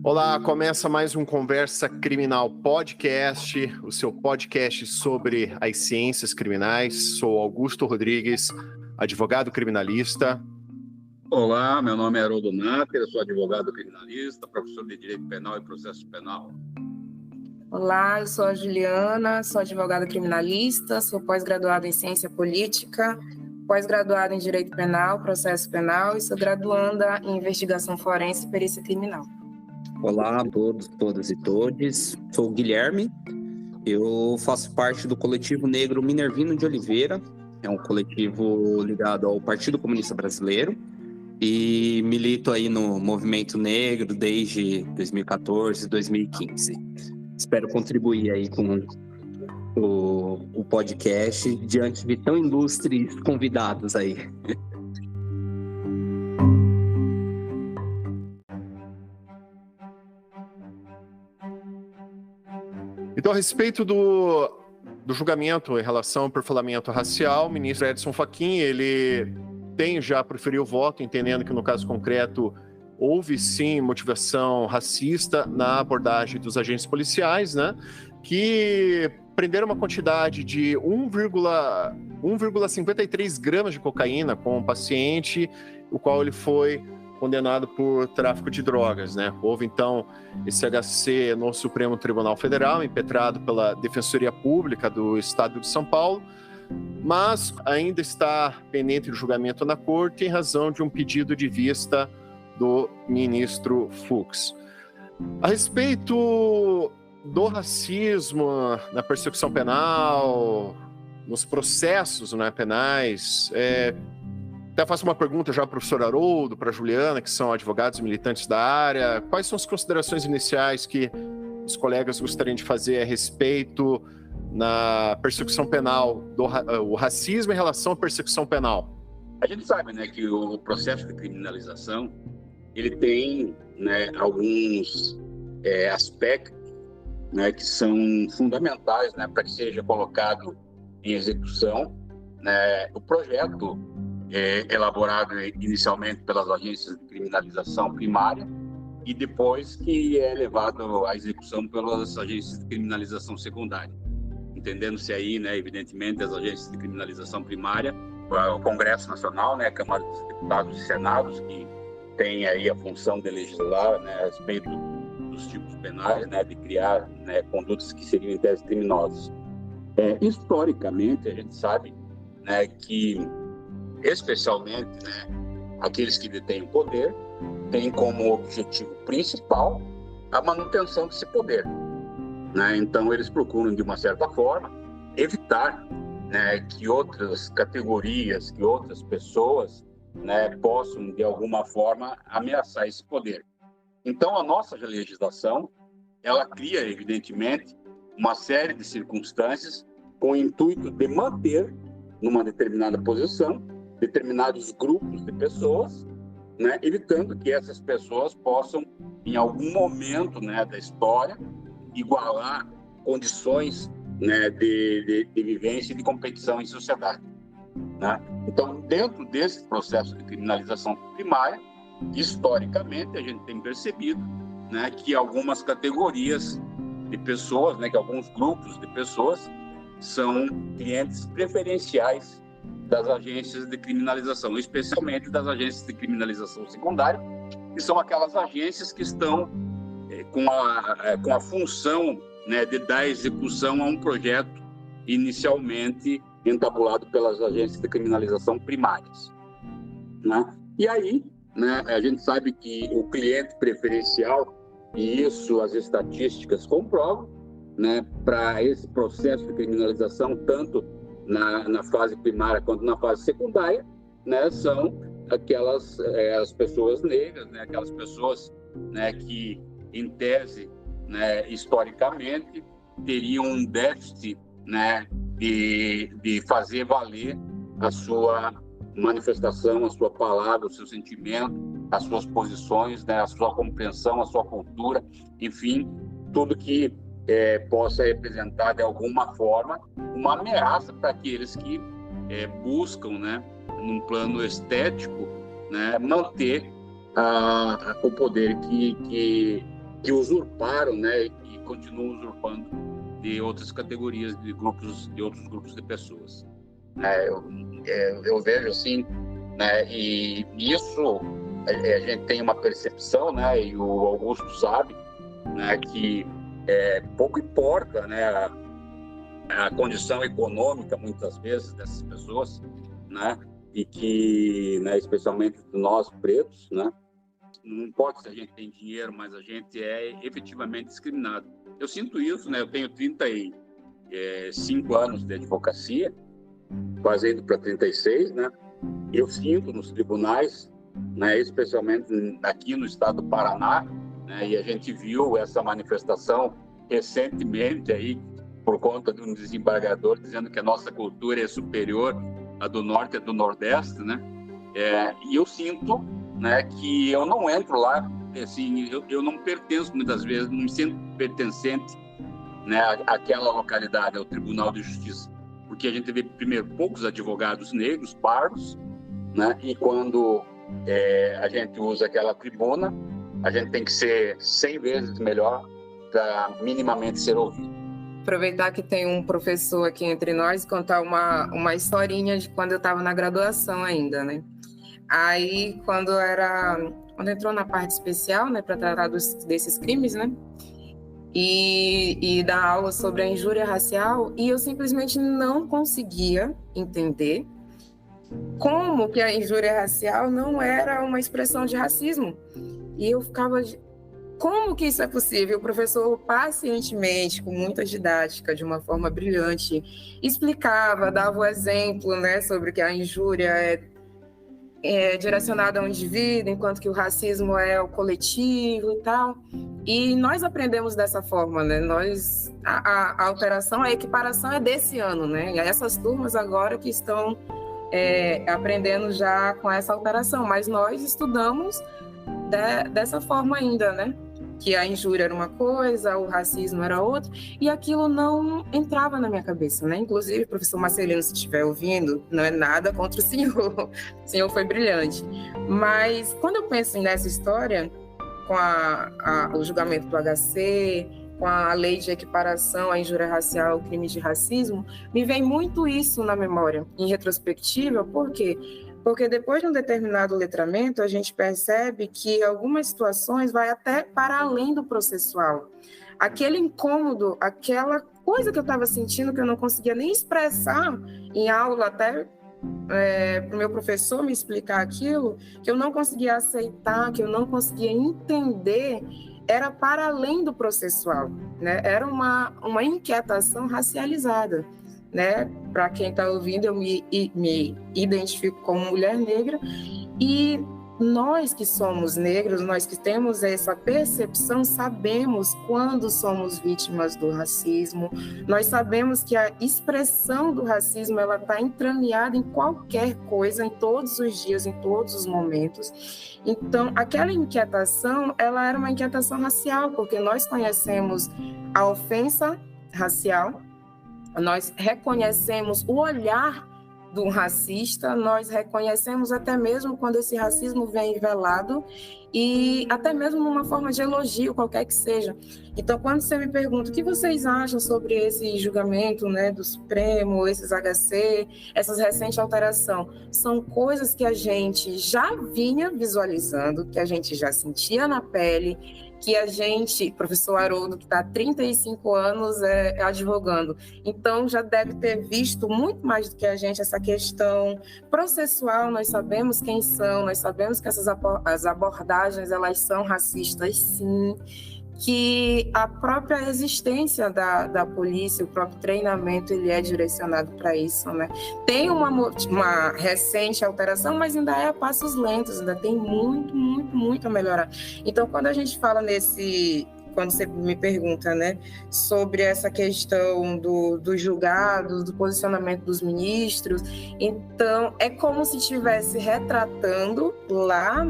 Olá, começa mais um Conversa Criminal Podcast, o seu podcast sobre as ciências criminais. Sou Augusto Rodrigues, advogado criminalista. Olá, meu nome é Haroldo Náter, eu sou advogado criminalista, professor de Direito Penal e Processo Penal. Olá, eu sou a Juliana, sou advogada criminalista, sou pós-graduada em Ciência Política, pós-graduada em Direito Penal, Processo Penal e sou graduanda em Investigação Forense e Perícia Criminal. Olá a todos, todas e todes. Sou o Guilherme, eu faço parte do coletivo negro Minervino de Oliveira, é um coletivo ligado ao Partido Comunista Brasileiro e milito aí no movimento negro desde 2014, 2015. Espero contribuir aí com o podcast diante de tão ilustres convidados aí. Então, a respeito do julgamento em relação ao perfilamento racial, o ministro Edson Fachin, ele já proferiu o voto, entendendo que no caso concreto houve sim motivação racista na abordagem dos agentes policiais, né, que prenderam uma quantidade de 1,53 gramas de cocaína com o paciente, o qual ele foi condenado por tráfico de drogas, né? Houve, então, esse HC no Supremo Tribunal Federal, impetrado pela Defensoria Pública do Estado de São Paulo, mas ainda está pendente de julgamento na Corte em razão de um pedido de vista do ministro Fux. A respeito do racismo na persecução penal, nos processos, né, penais, até faço uma pergunta já para o professor Haroldo, para a Juliana, que são advogados e militantes da área. Quais são as considerações iniciais que os colegas gostariam de fazer a respeito na persecução penal, o racismo em relação à persecução penal? A gente sabe, né, que o processo de criminalização ele tem, né, alguns aspectos, né, que são fundamentais, né, para que seja colocado em execução, né, o projeto elaborado inicialmente pelas agências de criminalização primária e depois que é levado à execução pelas agências de criminalização secundária. Entendendo-se aí, né, evidentemente, as agências de criminalização primária, o Congresso Nacional, né, a Câmara dos Deputados e Senados, que tem aí a função de legislar, né, a respeito dos tipos penais, né, de criar, né, condutas que seriam em tese criminosas. Historicamente, a gente sabe, né, que especialmente, né, aqueles que detêm o poder têm como objetivo principal a manutenção desse poder, né? Então eles procuram de uma certa forma evitar, né, que outras categorias, que outras pessoas, né, possam de alguma forma ameaçar esse poder. Então a nossa legislação ela cria evidentemente uma série de circunstâncias com o intuito de manter numa determinada posição determinados grupos de pessoas, né, evitando que essas pessoas possam, em algum momento, né, da história, igualar condições, né, de vivência e de competição em sociedade, né? Então, dentro desse processo de criminalização primária, historicamente, a gente tem percebido, né, que algumas categorias de pessoas, né, que alguns grupos de pessoas são clientes preferenciais das agências de criminalização, especialmente das agências de criminalização secundária, que são aquelas agências que estão com a função, né, de dar execução a um projeto inicialmente entabulado pelas agências de criminalização primárias, né? E aí, né, a gente sabe que o cliente preferencial, e isso as estatísticas comprovam, né, para esse processo de criminalização, tanto na fase primária quanto na fase secundária, né, são aquelas as pessoas negras, né, aquelas pessoas, né, que em tese, né, historicamente teriam um déficit, né, de fazer valer a sua manifestação, a sua palavra, o seu sentimento, as suas posições, né, a sua compreensão, a sua cultura, enfim, tudo que possa representar de alguma forma uma ameaça para aqueles que buscam, né, num plano estético, né, manter o poder que usurparam, né, e continuam usurpando de outras categorias, de outros grupos de pessoas. Eu vejo assim, né, e isso a gente tem uma percepção, né, e o Augusto sabe, né, que pouco importa, né, a condição econômica, muitas vezes, dessas pessoas, né, e que, né, especialmente nós pretos, né, não importa se a gente tem dinheiro, mas a gente é efetivamente discriminado. Eu sinto isso, né, eu tenho 35 anos de advocacia, quase indo para 36, né, eu sinto nos tribunais, né, especialmente aqui no estado do Paraná, né, e a gente viu essa manifestação recentemente aí, por conta de um desembargador dizendo que a nossa cultura é superior à do Norte e do Nordeste, né? E eu sinto, né, que eu não entro lá, assim, eu não pertenço muitas vezes, não me sinto pertencente, né, àquela localidade, ao Tribunal de Justiça, porque a gente vê, primeiro, poucos advogados negros, pardos, né? E quando a gente usa aquela tribuna, a gente tem que ser 100 vezes melhor para minimamente ser ouvido. Aproveitar que tem um professor aqui entre nós e contar uma historinha de quando eu estava na graduação ainda, né? Aí, quando entrou na parte especial, né, para tratar desses crimes, né? E dar aula sobre a injúria racial, e eu simplesmente não conseguia entender como que a injúria racial não era uma expressão de racismo. E eu ficava... Como que isso é possível? O professor, pacientemente, com muita didática, de uma forma brilhante, explicava, dava o exemplo, né, sobre que a injúria é direcionada a um indivíduo, enquanto que o racismo é o coletivo e tal. E nós aprendemos dessa forma, né? A alteração, a equiparação é desse ano, né? E essas turmas agora que estão aprendendo já com essa alteração, mas nós estudamos dessa forma ainda, né? Que a injúria era uma coisa, o racismo era outra, e aquilo não entrava na minha cabeça, né? Inclusive, professor Marcelino, se estiver ouvindo, não é nada contra o senhor foi brilhante. Mas quando eu penso nessa história, com o julgamento do HC, com a lei de equiparação à injúria racial, crime de racismo, me vem muito isso na memória, em retrospectiva. Por quê? Porque depois de um determinado letramento, a gente percebe que algumas situações vai até para além do processual. Aquele incômodo, aquela coisa que eu estava sentindo, que eu não conseguia nem expressar em aula, até para o meu professor me explicar aquilo, que eu não conseguia aceitar, que eu não conseguia entender, era para além do processual, né? Era uma inquietação racializada. Né? Para quem está ouvindo, eu me identifico como mulher negra, e nós que somos negros, nós que temos essa percepção, sabemos quando somos vítimas do racismo, nós sabemos que a expressão do racismo ela está entranhada em qualquer coisa, em todos os dias, em todos os momentos. Então, aquela inquietação, ela era uma inquietação racial, porque nós conhecemos a ofensa racial, nós reconhecemos o olhar do racista, nós reconhecemos até mesmo quando esse racismo vem velado e até mesmo numa forma de elogio, qualquer que seja. Então, quando você me pergunta o que vocês acham sobre esse julgamento, né, do Supremo, esses HC, essas recentes alterações, são coisas que a gente já vinha visualizando, que a gente já sentia na pele, que a gente, professor Haroldo, que está há 35 anos advogando, então já deve ter visto muito mais do que a gente essa questão processual. Nós sabemos quem são, nós sabemos que as abordagens elas são racistas, sim, que a própria existência da polícia, o próprio treinamento, ele é direcionado para isso, né? Tem uma recente alteração, mas ainda é a passos lentos, ainda tem muito, muito, muito a melhorar. Então, quando a gente fala quando você me pergunta, né, sobre essa questão dos julgados, do posicionamento dos ministros, então é como se estivesse retratando lá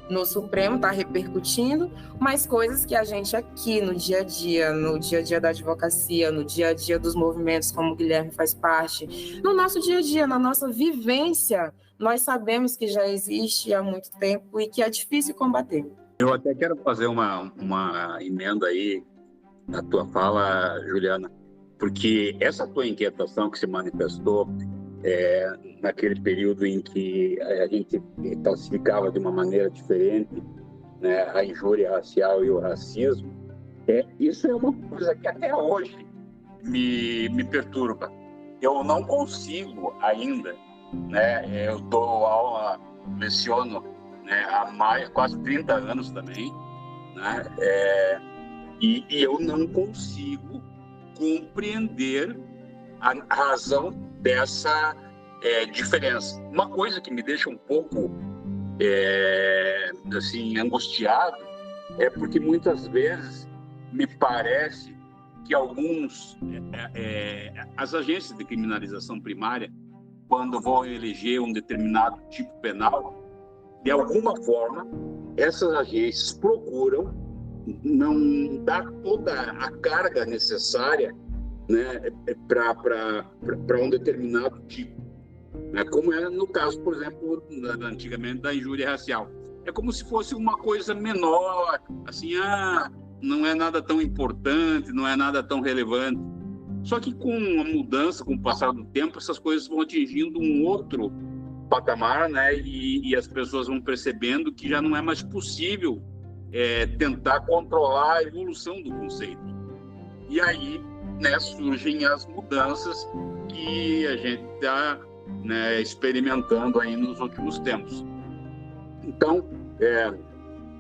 no Supremo, está repercutindo, mas coisas que a gente aqui no dia a dia da advocacia, no dia a dia dos movimentos, como o Guilherme faz parte, no nosso dia a dia, na nossa vivência, nós sabemos que já existe há muito tempo e que é difícil combater. Eu até quero fazer uma emenda aí na tua fala, Juliana, porque essa tua inquietação que se manifestou naquele período em que a gente classificava de uma maneira diferente, né, a injúria racial e o racismo, isso é uma coisa que até hoje me perturba. Eu não consigo ainda, né, eu dou aula, leciono, né, há quase 30 anos também, né, e eu não consigo compreender a razão dessa diferença. Uma coisa que me deixa um pouco assim, angustiado é porque muitas vezes me parece que as agências de criminalização primária, quando vão eleger um determinado tipo penal, de alguma forma, essas agências procuram não dar toda a carga necessária, né, para um determinado tipo, né, como é no caso, por exemplo, antigamente da injúria racial. É como se fosse uma coisa menor, assim, não é nada tão importante, não é nada tão relevante. Só que com a mudança, com o passar do tempo, essas coisas vão atingindo um outro patamar, né, e as pessoas vão percebendo que já não é mais possível tentar controlar a evolução do conceito. E aí, né, surgem as mudanças que a gente está, né, experimentando aí nos últimos tempos. Então,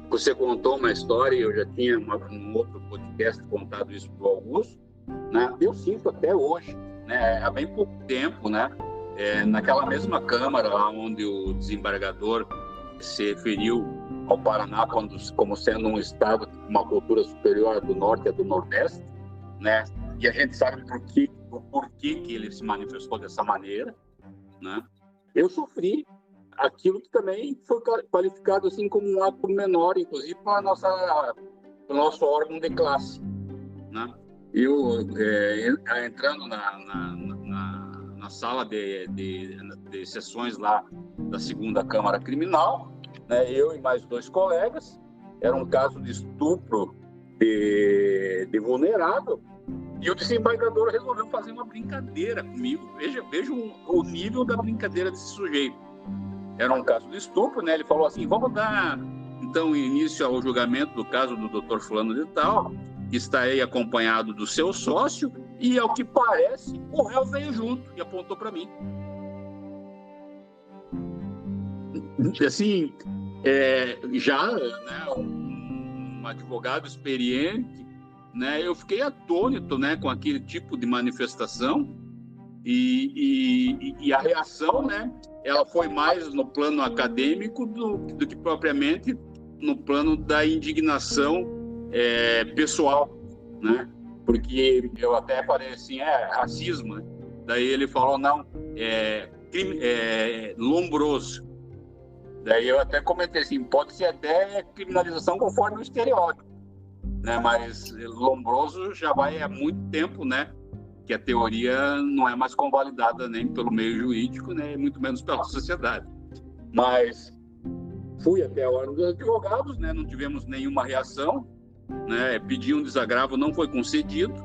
você contou uma história, eu já tinha um outro podcast contado isso para o Augusto, né? Eu sinto até hoje, né, há bem pouco tempo, né, naquela mesma Câmara lá onde o desembargador se referiu ao Paraná como sendo um estado com uma cultura superior do Norte e do Nordeste, né? E a gente sabe o porquê que ele se manifestou dessa maneira, né? Eu sofri aquilo que também foi qualificado assim como um ato menor, inclusive pelo nosso órgão de classe, né? Eu entrando na sala de sessões lá da segunda Câmara Criminal, né, eu e mais 2 colegas, era um caso de estupro de vulnerável, e o desembargador resolveu fazer uma brincadeira comigo. Veja o nível da brincadeira desse sujeito. Era um caso de estupro, né? Ele falou assim: vamos dar então início ao julgamento do caso do Dr. Fulano de Tal, que está aí acompanhado do seu sócio, e ao que parece o réu veio junto e apontou para mim. Assim, já, né, um advogado experiente, né, eu fiquei atônito, né, com aquele tipo de manifestação, e a reação, né, ela foi mais no plano acadêmico do que propriamente no plano da indignação pessoal, né, porque eu até falei assim, racismo, né? Daí ele falou, não, lombroso. Daí eu até comentei assim, pode ser até criminalização conforme o estereótipo, né? Mas lombroso já vai há muito tempo, né? Que a teoria não é mais convalidada nem pelo meio jurídico, né? Muito menos pela sociedade. Mas fui até a ordem dos advogados, né? Não tivemos nenhuma reação, né? Pedi um desagravo, não foi concedido,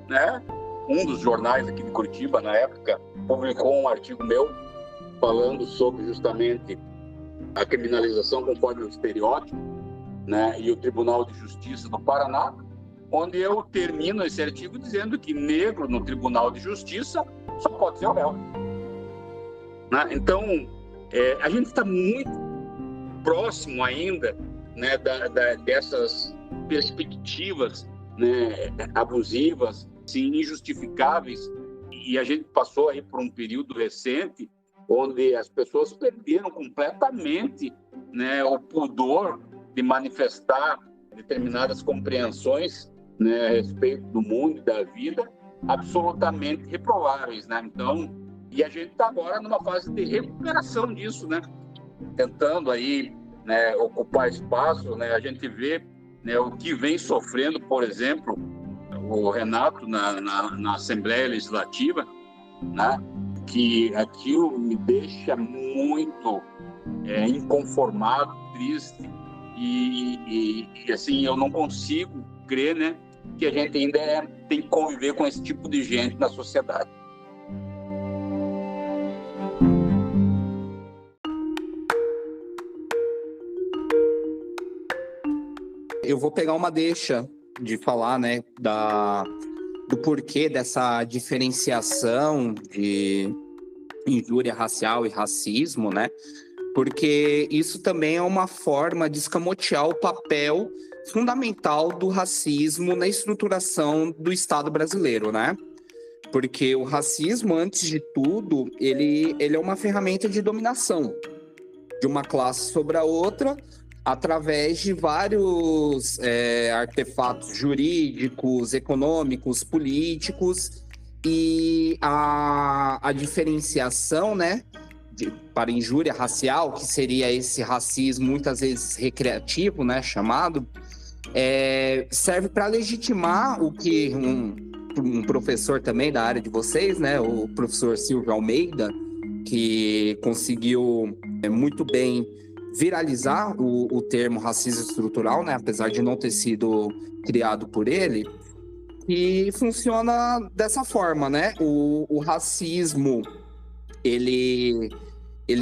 né? Um dos jornais aqui de Curitiba, na época, publicou um artigo meu falando sobre justamente a criminalização conforme o estereótipo, né, e o Tribunal de Justiça do Paraná, onde eu termino esse artigo dizendo que negro no Tribunal de Justiça só pode ser o réu. Né? Então, a gente está muito próximo ainda, né, dessas perspectivas, né, abusivas, sim, injustificáveis, e a gente passou aí por um período recente onde as pessoas perderam completamente, né, o pudor de manifestar determinadas compreensões, né, a respeito do mundo e da vida, absolutamente reprováveis, né? Então, e a gente está agora numa fase de recuperação disso, né? Tentando aí né, ocupar espaço, né, a gente vê, né, o que vem sofrendo, por exemplo, o Renato na Assembleia Legislativa, né, que aquilo me deixa muito inconformado, triste, e assim, eu não consigo crer, né, que a gente ainda tem que conviver com esse tipo de gente na sociedade. Eu vou pegar uma deixa de falar, né, do porquê dessa diferenciação de injúria racial e racismo, né? Porque isso também é uma forma de escamotear o papel fundamental do racismo na estruturação do Estado brasileiro, né? Porque o racismo, antes de tudo, ele é uma ferramenta de dominação de uma classe sobre a outra, através de vários artefatos jurídicos, econômicos, políticos, e a diferenciação, né, para injúria racial, que seria esse racismo muitas vezes recreativo, né, chamado, serve para legitimar o que um professor também da área de vocês, né, o professor Silvio Almeida, que conseguiu muito bem viralizar o termo racismo estrutural, né, apesar de não ter sido criado por ele, e funciona dessa forma, né? O racismo, ele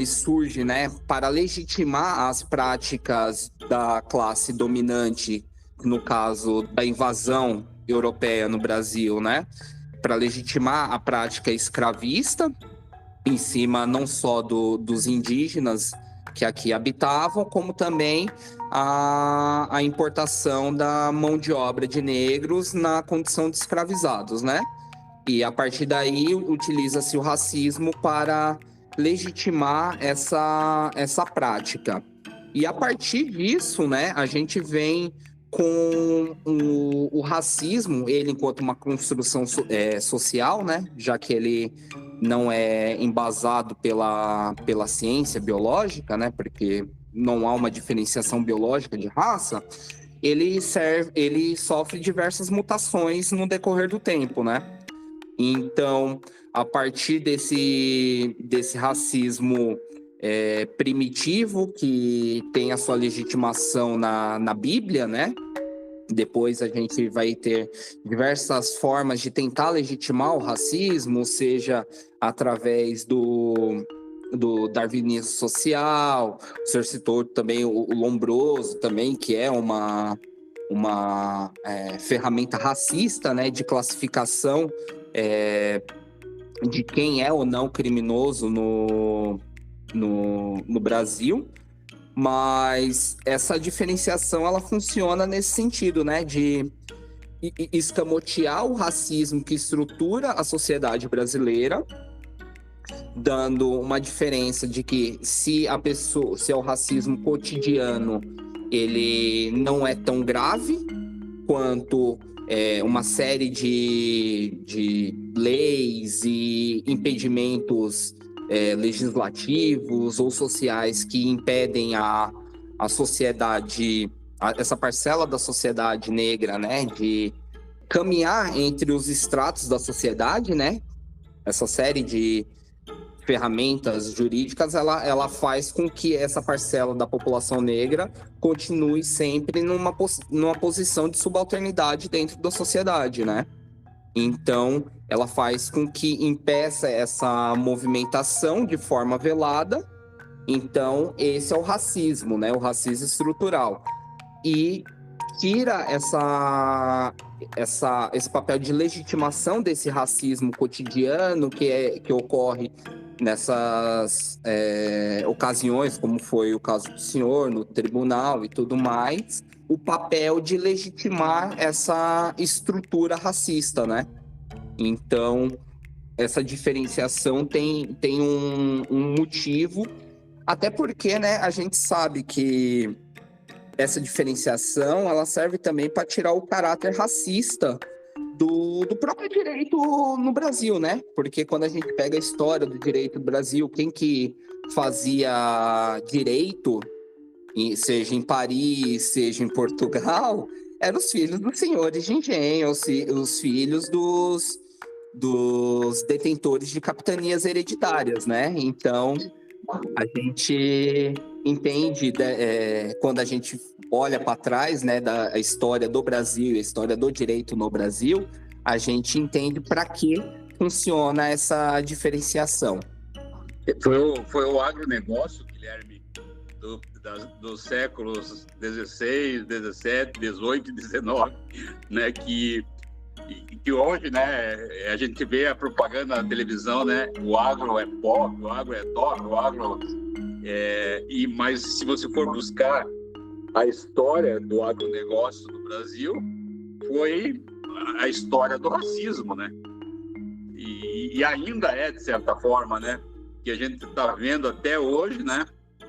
surge, né, para legitimar as práticas da classe dominante, no caso da invasão europeia no Brasil, né? Para legitimar a prática escravista, em cima não só dos indígenas que aqui habitavam, como também a importação da mão de obra de negros na condição de escravizados, né? E a partir daí utiliza-se o racismo para legitimar essa prática. E a partir disso, né, a gente vem com o racismo, ele enquanto uma construção social, né, já que ele não é embasado pela ciência biológica, né, porque não há uma diferenciação biológica de raça, ele sofre diversas mutações no decorrer do tempo, né? Então, a partir desse racismo primitivo, que tem a sua legitimação na Bíblia, né? Depois a gente vai ter diversas formas de tentar legitimar o racismo, seja através do darwinismo social. O senhor citou também o Lombroso, também, que é uma ferramenta racista, né, de classificação de quem é ou não criminoso no Brasil. Mas essa diferenciação, ela funciona nesse sentido, né, de escamotear o racismo que estrutura a sociedade brasileira, dando uma diferença de que se é o racismo cotidiano, ele não é tão grave quanto uma série de leis e impedimentos legislativos ou sociais que impedem a sociedade, essa parcela da sociedade negra, né, de caminhar entre os estratos da sociedade, né? Essa série de ferramentas jurídicas, ela faz com que essa parcela da população negra continue sempre numa posição de subalternidade dentro da sociedade, né? Então, ela faz com que impeça essa movimentação de forma velada. Então, esse é o racismo, né? O racismo estrutural. E tira esse papel de legitimação desse racismo cotidiano que ocorre nessas ocasiões, como foi o caso do senhor, no tribunal e tudo mais, o papel de legitimar essa estrutura racista, né? Então, essa diferenciação tem um motivo, até porque, né, a gente sabe que essa diferenciação, ela serve também para tirar o caráter racista do próprio direito no Brasil, né? Porque quando a gente pega a história do direito do Brasil, quem que fazia direito seja em Paris, seja em Portugal, eram os filhos dos senhores de engenho, os filhos dos detentores de capitanias hereditárias, né? Então, a gente entende, quando a gente olha para trás, né, da história do Brasil, a história do direito no Brasil, a gente entende para que funciona essa diferenciação. Foi o agronegócio, Guilherme, dos séculos XVI, XVII, XVIII e XIX, né, que hoje, né, a gente vê a propaganda na televisão, né, o agro é pop, o agro é top, o agro mas se você for buscar a história do agronegócio no Brasil, foi a história do racismo, né, e ainda é, de certa forma, né, que a gente está vendo até hoje, né,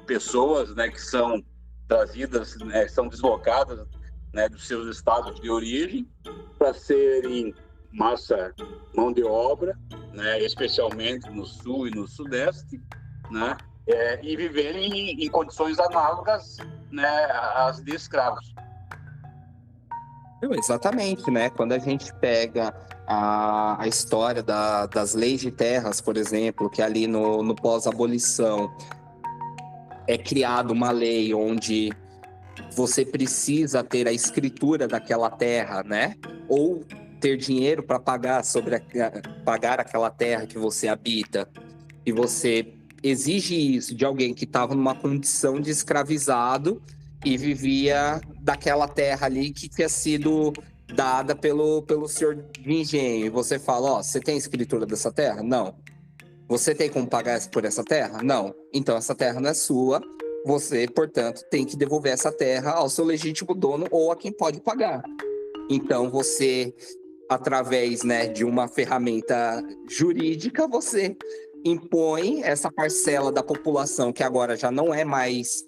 pessoas, né, que são trazidas, né, são deslocadas, né, dos seus estados de origem para serem mão de obra, né, especialmente no sul e no sudeste, né, e viverem em condições análogas, né, às de escravos. Exatamente, né? Quando a gente pega a história das leis de terras, por exemplo, que ali no pós-abolição é criada uma lei onde você precisa ter a escritura daquela terra, né? Ou ter dinheiro para pagar aquela terra que você habita. E você exige isso de alguém que estava numa condição de escravizado e vivia daquela terra ali que tinha sido dada pelo senhor de engenho. E você fala, você tem escritura dessa terra? Não. Você tem como pagar por essa terra? Não. Então essa terra não é sua. Você, portanto, tem que devolver essa terra ao seu legítimo dono ou a quem pode pagar. Então você, através, né, de uma ferramenta jurídica, você impõe essa parcela da população que agora já não é mais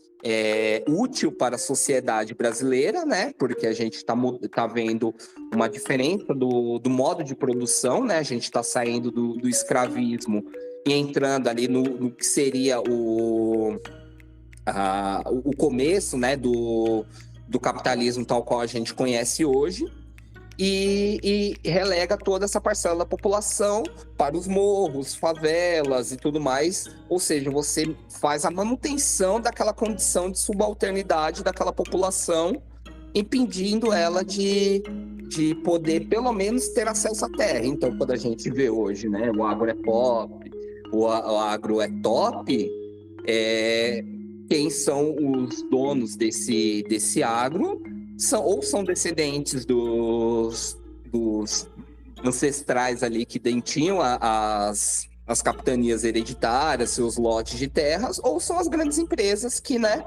útil para a sociedade brasileira, né? Porque a gente está vendo uma diferença do modo de produção, né? A gente está saindo do escravismo e entrando ali no que seria o começo, né, do capitalismo tal qual a gente conhece hoje. E relega toda essa parcela da população para os morros, favelas e tudo mais. Ou seja, você faz a manutenção daquela condição de subalternidade daquela população, impedindo ela de poder, pelo menos, ter acesso à terra. Então, quando a gente vê hoje, né, o agro é pop, o agro é top, quem são os donos desse agro são descendentes dos ancestrais ali que tinham as capitanias hereditárias, seus lotes de terras, ou são as grandes empresas que, né,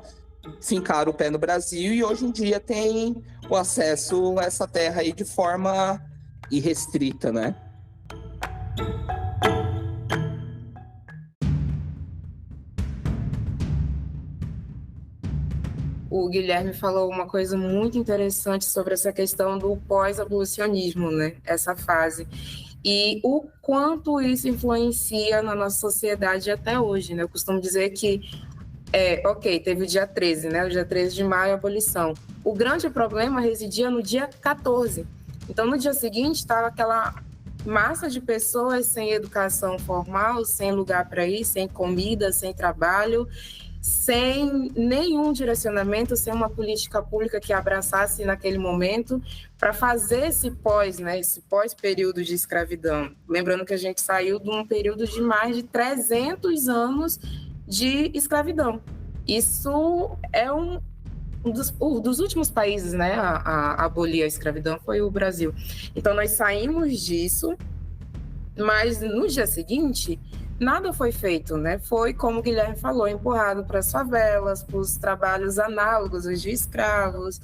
fincaram o pé no Brasil e hoje em dia têm o acesso a essa terra aí de forma irrestrita, né? O Guilherme falou uma coisa muito interessante sobre essa questão do pós-abolicionismo, né? Essa fase. E o quanto isso influencia na nossa sociedade até hoje, né? Eu costumo dizer que, teve o dia 13, né? O dia 13 de maio, a abolição. O grande problema residia no dia 14. Então, no dia seguinte, estava aquela massa de pessoas sem educação formal, sem lugar para ir, sem comida, sem trabalho, sem nenhum direcionamento, sem uma política pública que abraçasse naquele momento para fazer esse pós-período de escravidão. Lembrando que a gente saiu de um período de mais de 300 anos de escravidão. Isso é um dos últimos países, né, a abolir a escravidão foi o Brasil. Então, nós saímos disso, mas no dia seguinte nada foi feito, né? Foi, como o Guilherme falou, empurrado para as favelas, para os trabalhos análogos aos de escravos.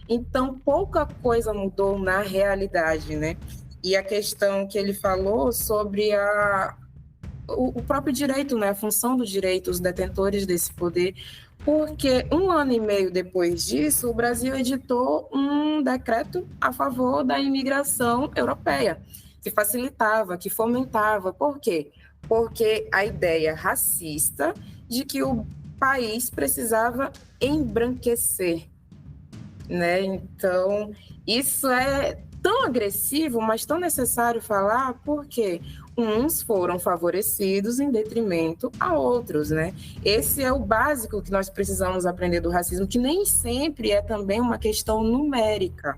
Então, pouca coisa mudou na realidade, né? E a questão que ele falou sobre o próprio direito, né? A função do direito, os detentores desse poder, porque 1 ano e meio depois disso, o Brasil editou um decreto a favor da imigração europeia, que facilitava, que fomentava. Por quê? Porque a ideia racista de que o país precisava embranquecer, né? Então, isso é tão agressivo, mas tão necessário falar, porque uns foram favorecidos em detrimento a outros, né? Esse é o básico que nós precisamos aprender do racismo, que nem sempre é também uma questão numérica.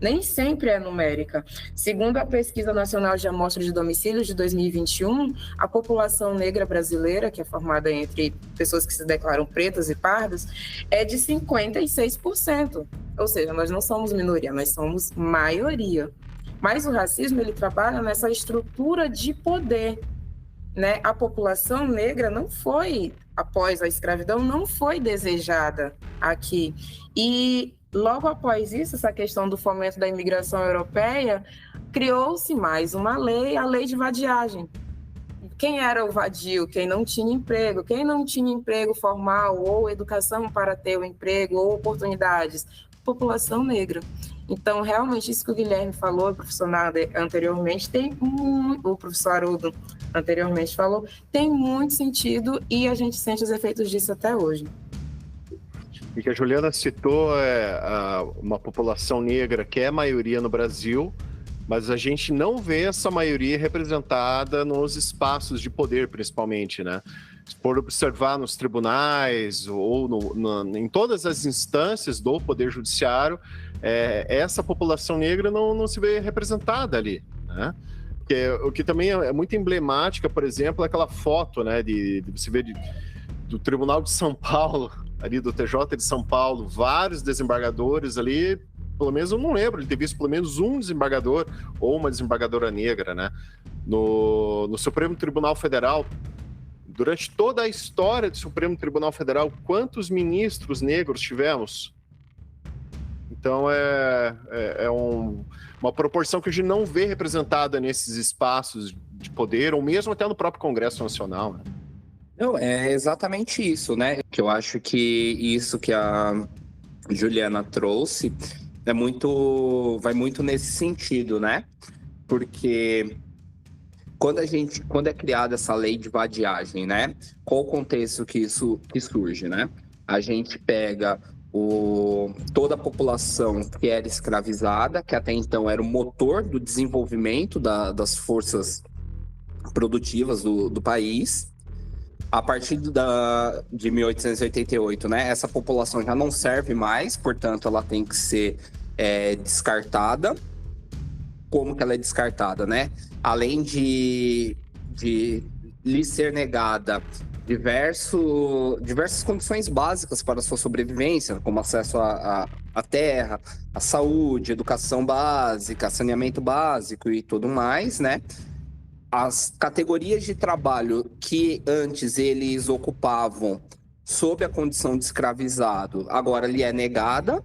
Nem sempre é numérica. Segundo a Pesquisa Nacional de Amostra de Domicílios de 2021, a população negra brasileira, que é formada entre pessoas que se declaram pretas e pardas, é de 56%. Ou seja, nós não somos minoria, nós somos maioria. Mas o racismo, ele trabalha nessa estrutura de poder, né? A população negra não foi, após a escravidão, não foi desejada aqui. E logo após isso, essa questão do fomento da imigração europeia, criou-se mais uma lei, a lei de vadiagem. Quem era o vadio? Quem não tinha emprego. Quem não tinha emprego formal ou educação para ter o emprego ou oportunidades? População negra. Então, realmente, isso que o Guilherme falou, o professor Nader anteriormente, o professor Haroldo anteriormente falou, tem muito sentido e a gente sente os efeitos disso até hoje. E que a Juliana citou uma população negra que é maioria no Brasil, mas a gente não vê essa maioria representada nos espaços de poder, principalmente, né? Se for observar nos tribunais ou em todas as instâncias do Poder Judiciário, essa população negra não se vê representada ali, né? O que também é muito emblemática, por exemplo, é aquela foto, né, de você ver do Tribunal de São Paulo, ali do TJ de São Paulo, vários desembargadores ali, pelo menos eu não lembro de ter visto pelo menos um desembargador ou uma desembargadora negra, né? No Supremo Tribunal Federal, durante toda a história do Supremo Tribunal Federal, quantos ministros negros tivemos? Então, uma proporção que a gente não vê representada nesses espaços de poder, ou mesmo até no próprio Congresso Nacional, né? Não, é exatamente isso, né? Que eu acho que isso que a Juliana trouxe vai muito nesse sentido, né? Porque quando é criada essa lei de vadiagem, né? Qual o contexto que surge, né? A gente pega toda a população que era escravizada, que até então era o motor do desenvolvimento das forças produtivas do país. A partir de 1888, né, essa população já não serve mais, portanto, ela tem que ser descartada. Como que ela é descartada, né? Além de lhe ser negada diversas condições básicas para a sua sobrevivência, como acesso à terra, à saúde, educação básica, saneamento básico e tudo mais, né? As categorias de trabalho que antes eles ocupavam sob a condição de escravizado, agora lhe é negada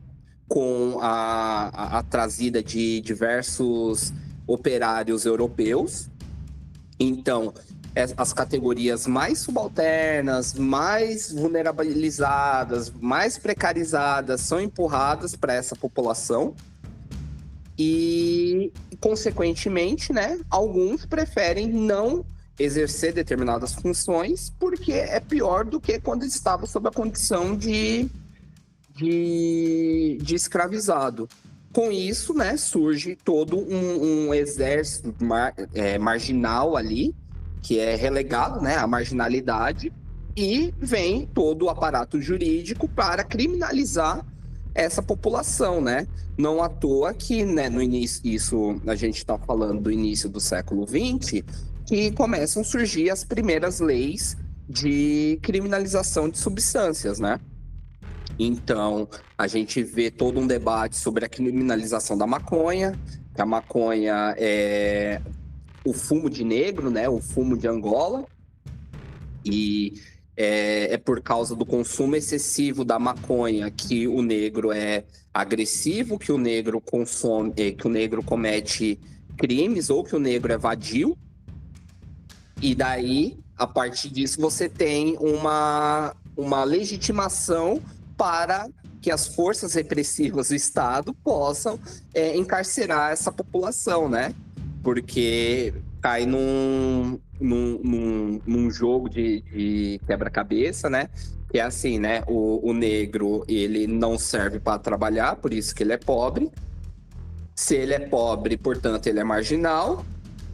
com a trazida de diversos operários europeus. Então, as categorias mais subalternas, mais vulnerabilizadas, mais precarizadas são empurradas para essa população. E, consequentemente, né, alguns preferem não exercer determinadas funções porque é pior do que quando estava sob a condição de escravizado. Com isso, né, surge todo um exército marginal ali, que é relegado, né, à marginalidade, e vem todo o aparato jurídico para criminalizar essa população, né? Não à toa que, né, no início, isso a gente está falando do início do século XX, que começam a surgir as primeiras leis de criminalização de substâncias, né? Então, a gente vê todo um debate sobre a criminalização da maconha, que a maconha é o fumo de negro, né? O fumo de Angola, e é por causa do consumo excessivo da maconha que o negro é agressivo, que o negro consome, que o negro comete crimes ou que o negro é vadio. E daí, a partir disso, você tem uma legitimação para que as forças repressivas do Estado possam encarcerar essa população, né? Porque cai num jogo de quebra-cabeça, né? Que é assim, né? O negro, ele não serve para trabalhar, por isso que ele é pobre. Se ele é pobre, portanto, ele é marginal.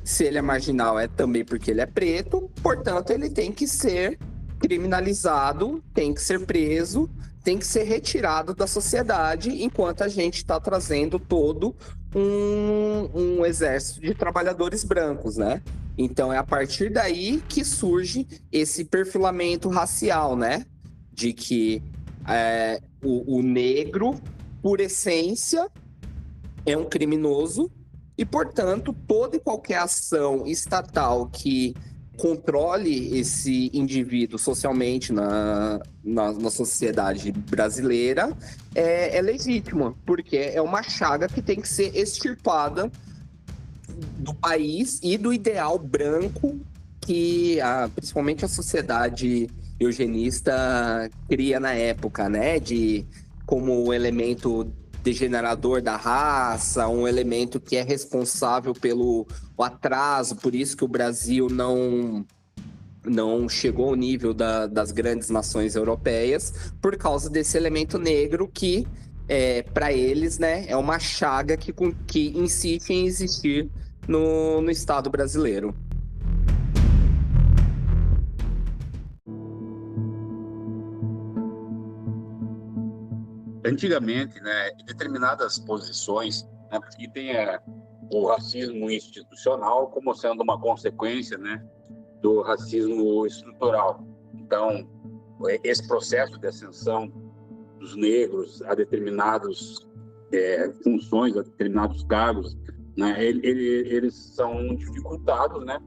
Se ele é marginal, é também porque ele é preto. Portanto, ele tem que ser criminalizado, tem que ser preso, tem que ser retirado da sociedade, enquanto a gente está trazendo todo um exército de trabalhadores brancos, né? Então, é a partir daí que surge esse perfilamento racial, né? De que o negro, por essência, é um criminoso e, portanto, toda e qualquer ação estatal que controle esse indivíduo socialmente na sociedade brasileira é legítima, porque é uma chaga que tem que ser extirpada do país e do ideal branco que principalmente a sociedade eugenista cria na época, né? Como um elemento degenerador da raça, um elemento que é responsável pelo atraso, por isso que o Brasil não chegou ao nível das grandes nações europeias, por causa desse elemento negro que, para eles, né, é uma chaga que insiste em existir no Estado brasileiro. Antigamente, né, em determinadas posições, né, porque tem o racismo institucional como sendo uma consequência, né, do racismo estrutural. Então, esse processo de ascensão dos negros a determinadas funções, a determinados cargos, né, eles são dificultados, né,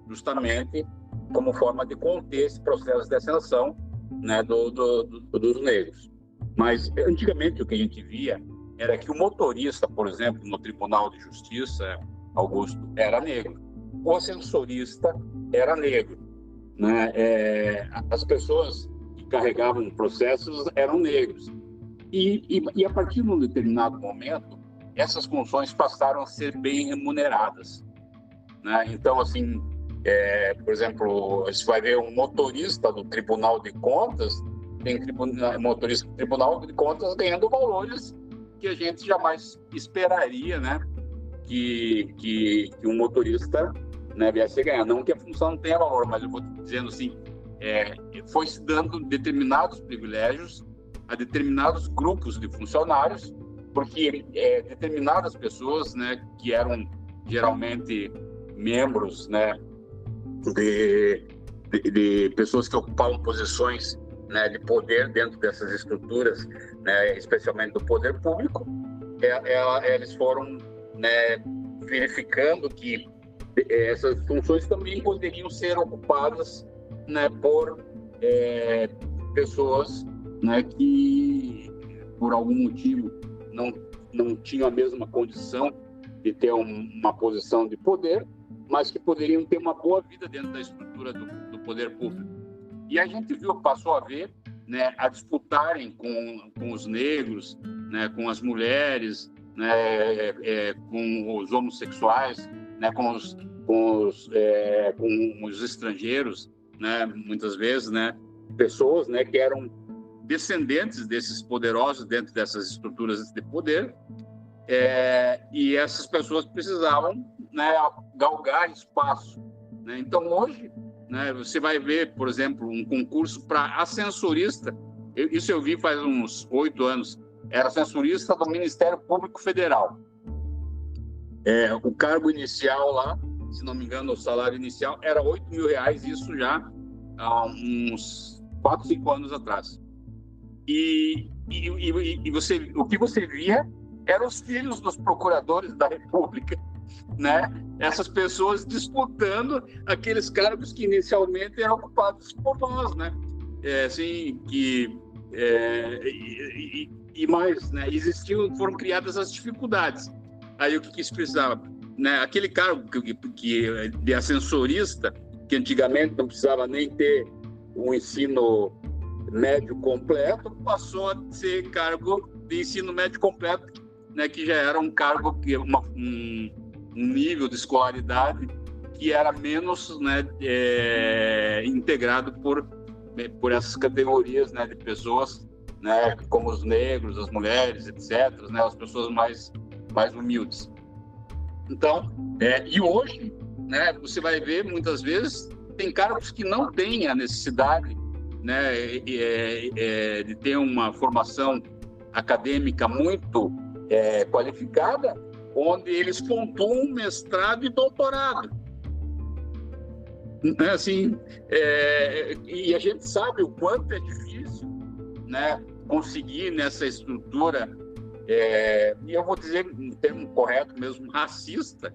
justamente como forma de conter esse processo de ascensão, né, dos negros. Mas, antigamente, o que a gente via era que o motorista, por exemplo, no Tribunal de Justiça, Augusto, era negro. O ascensorista era negro, né? As pessoas que carregavam processos eram negros. E a partir de um determinado momento, essas funções passaram a ser bem remuneradas, né? Então, assim, por exemplo, você vai ver um motorista do Tribunal de Contas, tem motorista do Tribunal de Contas ganhando valores que a gente jamais esperaria, né, que um motorista, né, viesse a ganhar. Não que a função não tenha valor, mas eu vou dizendo assim, foi se dando determinados privilégios a determinados grupos de funcionários, porque determinadas pessoas, né, que eram geralmente membros, né, de pessoas que ocupavam posições, né, de poder dentro dessas estruturas, né, especialmente do poder público, eles foram, né, verificando que essas funções também poderiam ser ocupadas, né, por pessoas, né, que por algum motivo não tinham a mesma condição de ter uma posição de poder, mas que poderiam ter uma boa vida dentro da estrutura do poder público. E a gente passou a ver, né, a disputarem com os negros, né, com as mulheres, né, com os homossexuais, né, com os estrangeiros, né, muitas vezes, né, pessoas, né, que eram descendentes desses poderosos dentro dessas estruturas de poder, e essas pessoas precisavam, né, galgar espaço, né? Então, hoje, né, você vai ver, por exemplo, um concurso para ascensorista. Isso eu vi faz uns 8 anos. Era ascensorista do Ministério Público Federal. O cargo inicial lá, se não me engano, o salário inicial era R$8.000, isso já há uns 4, 5 anos atrás. E você, o que você via eram os filhos dos procuradores da República, né? Essas pessoas disputando aqueles cargos que inicialmente eram ocupados por nós, né? Assim, e mais, né? Foram criadas as dificuldades. Aí o que se precisava, né? Aquele cargo que de ascensorista, que antigamente não precisava nem ter um ensino médio completo, passou a ser cargo de ensino médio completo, né? Que já era um cargo que um nível de escolaridade que era menos, né, integrado por por essas categorias, né, de pessoas, né, como os negros, as mulheres, etc., né, as pessoas mais humildes. Então, e hoje, né, você vai ver muitas vezes tem cargos que não têm a necessidade, né, de ter uma formação acadêmica muito qualificada, onde eles pontuam mestrado e doutorado. Assim, e a gente sabe o quanto é difícil, né, conseguir nessa estrutura, e eu vou dizer um termo correto mesmo, racista,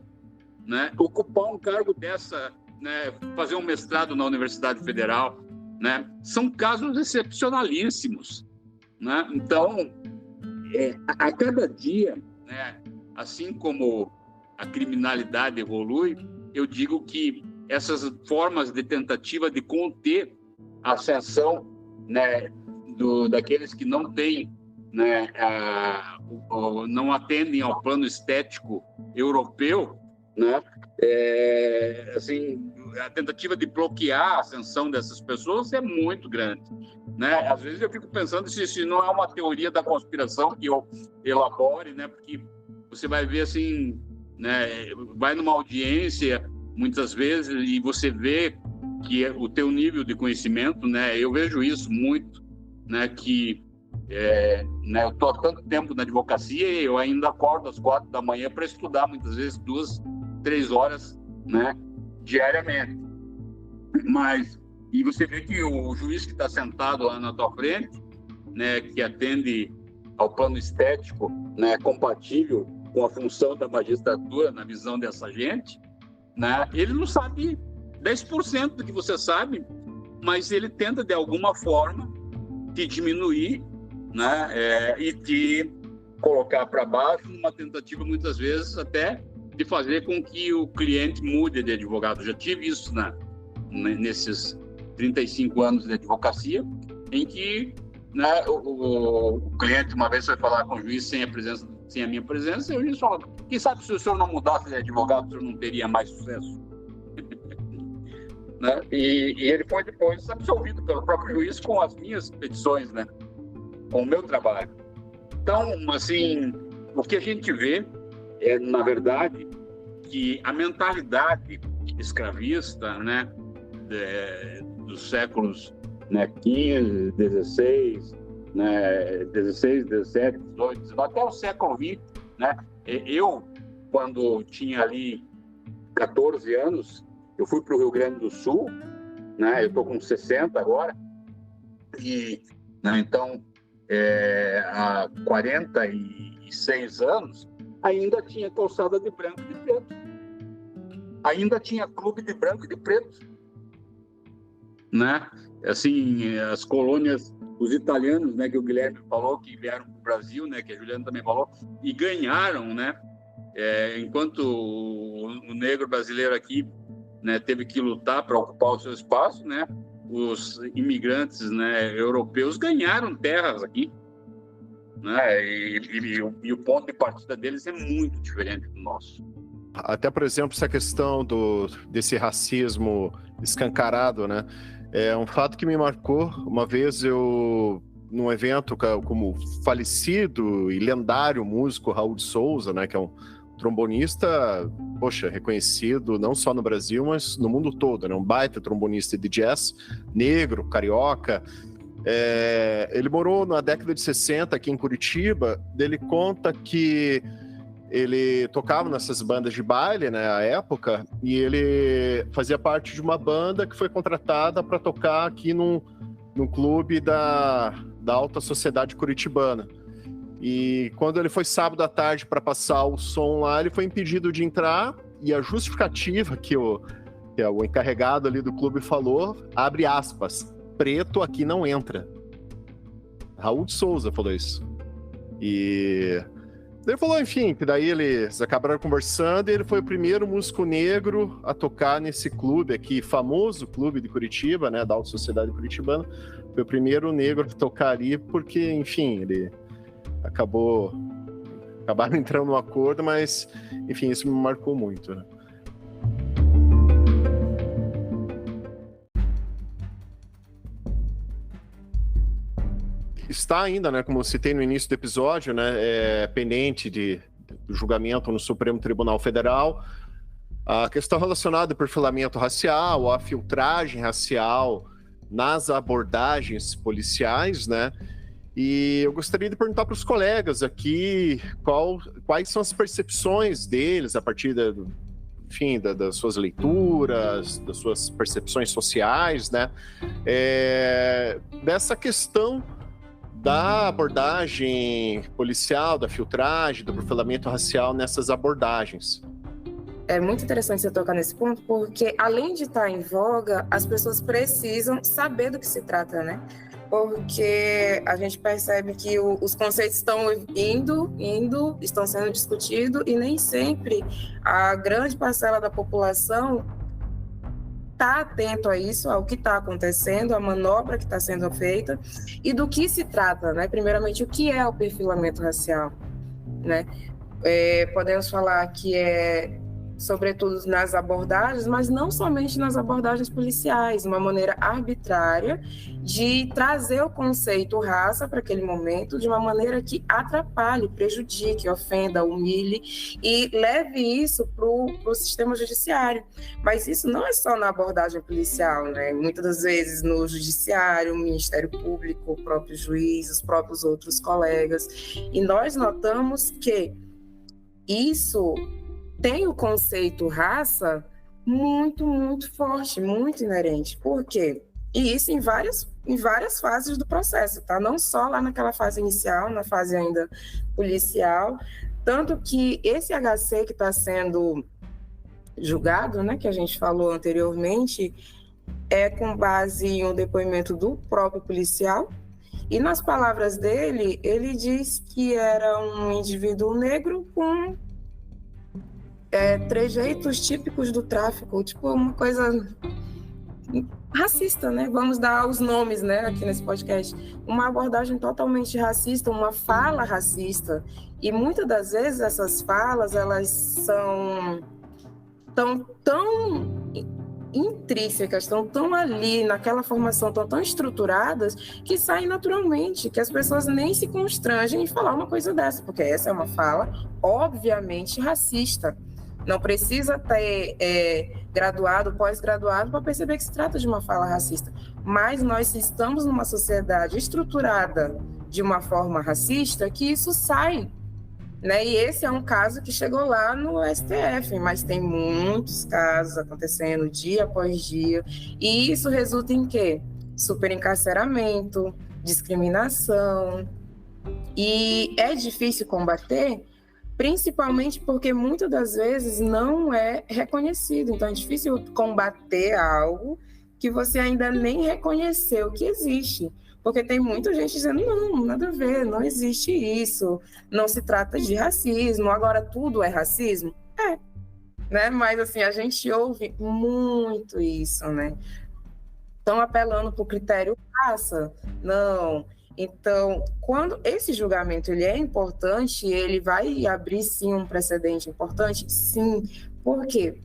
né, ocupar um cargo dessa, né, fazer um mestrado na Universidade Federal, né, são casos excepcionalíssimos, né? Então, a cada dia, né, assim como a criminalidade evolui, eu digo que essas formas de tentativa de conter a ascensão, né, daqueles que não têm, né, não atendem ao plano estético europeu, né, assim, a tentativa de bloquear a ascensão dessas pessoas é muito grande, né? Às vezes eu fico pensando se não é uma teoria da conspiração que eu elabore, né? Porque você vai ver assim, né, vai numa audiência muitas vezes e você vê que o teu nível de conhecimento, né, eu vejo isso muito, né, que né, eu estou há tanto tempo na advocacia e eu ainda acordo às 4 da manhã para estudar muitas vezes 2, 3 horas, né, diariamente. Mas e você vê que o juiz que está sentado lá na tua frente, né, que atende ao plano estético, né, compatível com a função da magistratura na visão dessa gente, né, ele não sabe 10% do que você sabe, mas ele tenta de alguma forma te diminuir, né, e te colocar para baixo numa tentativa muitas vezes até de fazer com que o cliente mude de advogado. Eu já tive isso nesses 35 anos de advocacia, em que, né, o cliente uma vez foi falar com o juiz sem a minha presença, e o juiz falou: quem sabe se o senhor não mudasse de advogado, o senhor não teria mais sucesso? Né? E ele foi depois absolvido pelo próprio juiz com as minhas petições, né, com o meu trabalho. Então, assim, o que a gente vê é, na verdade, que a mentalidade escravista, né, dos séculos, né, 15, 16, né, 16, 17, 18, 19, até o século XX, né, eu, quando tinha ali 14 anos, eu fui para o Rio Grande do Sul, né, eu estou com 60 agora, e, né, então, há 46 anos, ainda tinha calçada de branco e de preto. Ainda tinha clube de branco e de preto. Né? Assim, as colônias, os italianos, né, que o Guilherme falou, que vieram para o Brasil, né, que a Juliana também falou, e ganharam, né? Enquanto o negro brasileiro aqui, né, teve que lutar para ocupar o seu espaço, né? Os imigrantes, né, europeus ganharam terras aqui. Né? E o ponto de partida deles é muito diferente do nosso. Até, por exemplo, essa questão desse racismo escancarado, né? É um fato que me marcou. Uma vez eu, num evento como o falecido e lendário músico Raul de Souza, né, que é um trombonista, poxa, reconhecido não só no Brasil, mas no mundo todo, né? Um baita trombonista de jazz, negro, carioca. Ele morou na década de 60 aqui em Curitiba. Ele conta que ele tocava nessas bandas de baile, né, à época, e ele fazia parte de uma banda que foi contratada para tocar aqui num clube da alta sociedade curitibana. E quando ele foi sábado à tarde para passar o som lá, ele foi impedido de entrar, e a justificativa que o encarregado ali do clube falou, abre aspas, preto aqui não entra. Raul de Souza falou isso. E ele falou, enfim, que daí eles acabaram conversando e ele foi o primeiro músico negro a tocar nesse clube aqui, famoso clube de Curitiba, né, da alta sociedade curitibana. Foi o primeiro negro a tocar ali porque, enfim, ele acabaram entrando no acordo, mas, enfim, isso me marcou muito, né? está ainda, né, como eu citei no início do episódio, né, pendente do julgamento no Supremo Tribunal Federal, a questão relacionada ao perfilamento racial, a filtragem racial nas abordagens policiais, né? E eu gostaria de perguntar para os colegas aqui quais são as percepções deles a partir das suas leituras, das suas percepções sociais, né? Dessa questão da abordagem policial, da filtragem, do perfilamento racial nessas abordagens. É muito interessante você tocar nesse ponto, porque além de estar em voga, as pessoas precisam saber do que se trata, né? Porque a gente percebe que os conceitos estão estão sendo discutidos e nem sempre a grande parcela da população está atento a isso, ao que está acontecendo, à manobra que está sendo feita e do que se trata, né? Primeiramente, o que é o perfilamento racial, né? Podemos falar que sobretudo nas abordagens, mas não somente nas abordagens policiais, uma maneira arbitrária de trazer o conceito raça para aquele momento de uma maneira que atrapalhe, prejudique, ofenda, humilhe e leve isso para o sistema judiciário. Mas isso não é só na abordagem policial, né? Muitas das vezes no judiciário, o Ministério Público, o próprio juiz, os próprios outros colegas. E nós notamos que isso tem o conceito raça muito, muito forte, muito inerente. Por quê? E isso em várias fases do processo, tá? Não só lá naquela fase inicial, na fase ainda policial. Tanto que esse HC que está sendo julgado, né, que a gente falou anteriormente, é com base em um depoimento do próprio policial. E nas palavras dele, ele diz que era um indivíduo negro com trejeitos típicos do tráfico, tipo uma coisa racista, né? Vamos dar os nomes, né, aqui nesse podcast. Uma abordagem totalmente racista, uma fala racista. E muitas das vezes essas falas, elas são tão intrínsecas, estão tão ali naquela formação, tão estruturadas, que saem naturalmente, que as pessoas nem se constrangem em falar uma coisa dessa, porque essa é uma fala obviamente racista. Não precisa ter graduado, pós-graduado, para perceber que se trata de uma fala racista. Mas nós estamos numa sociedade estruturada de uma forma racista que isso sai, né? E esse é um caso que chegou lá no STF, mas tem muitos casos acontecendo dia após dia. E isso resulta em quê? Superencarceramento, discriminação. E é difícil combater, principalmente porque muitas das vezes não é reconhecido. Então é difícil combater algo que você ainda nem reconheceu que existe. Porque tem muita gente dizendo, não, nada a ver, não existe isso, não se trata de racismo, agora tudo é racismo? Né? Mas assim, a gente ouve muito isso, né? Estão apelando para o critério raça? Não. Então, quando esse julgamento ele é importante, ele vai abrir, sim, um precedente importante? Sim. Por quê?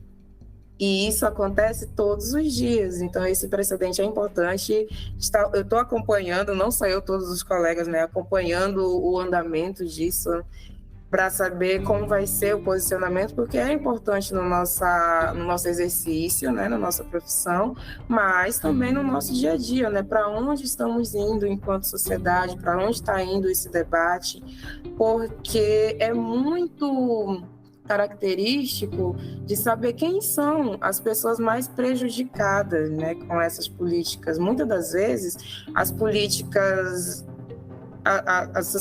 E isso acontece todos os dias. Então, esse precedente é importante. Eu estou acompanhando, não só eu, todos os colegas, né, acompanhando o andamento disso, para saber como vai ser o posicionamento, porque é importante no nosso exercício, né, na nossa profissão, mas também no nosso dia a dia, né, para onde estamos indo enquanto sociedade, para onde está indo esse debate, porque é muito característico de saber quem são as pessoas mais prejudicadas, né, com essas políticas. Muitas das vezes, essas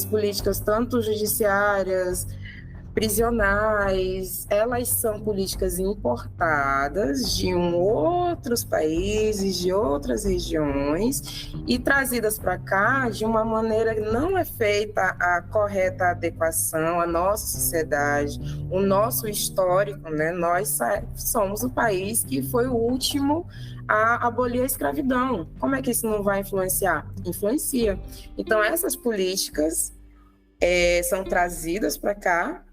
políticas tanto judiciárias, prisionais, elas são políticas importadas de outros países, de outras regiões e trazidas para cá de uma maneira que não é feita a correta adequação à nossa sociedade, o nosso histórico, né? Nós somos o país que foi o último a abolir a escravidão. Como é que isso não vai influenciar? Influencia. Então, essas políticas são trazidas para cá,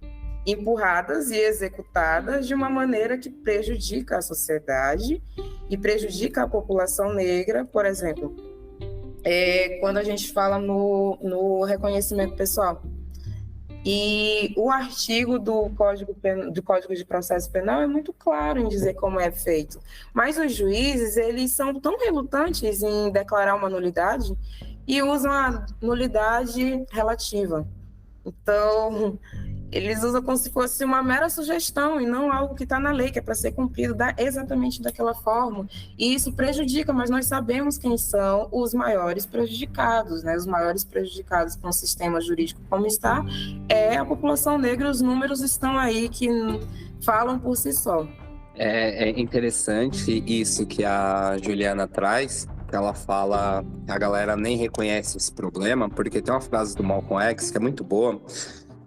empurradas e executadas de uma maneira que prejudica a sociedade e prejudica a população negra. Por exemplo, quando a gente fala no reconhecimento pessoal. E o artigo do Código de Processo Penal é muito claro em dizer como é feito. Mas os juízes, eles são tão relutantes em declarar uma nulidade e usam a nulidade relativa. Então, eles usam como se fosse uma mera sugestão e não algo que está na lei, que é para ser cumprido exatamente daquela forma. E isso prejudica, mas nós sabemos quem são os maiores prejudicados, né? Os maiores prejudicados com o sistema jurídico como está é a população negra. Os números estão aí que falam por si só. É interessante isso que a Juliana traz, que ela fala que a galera nem reconhece esse problema, porque tem uma frase do Malcolm X que é muito boa,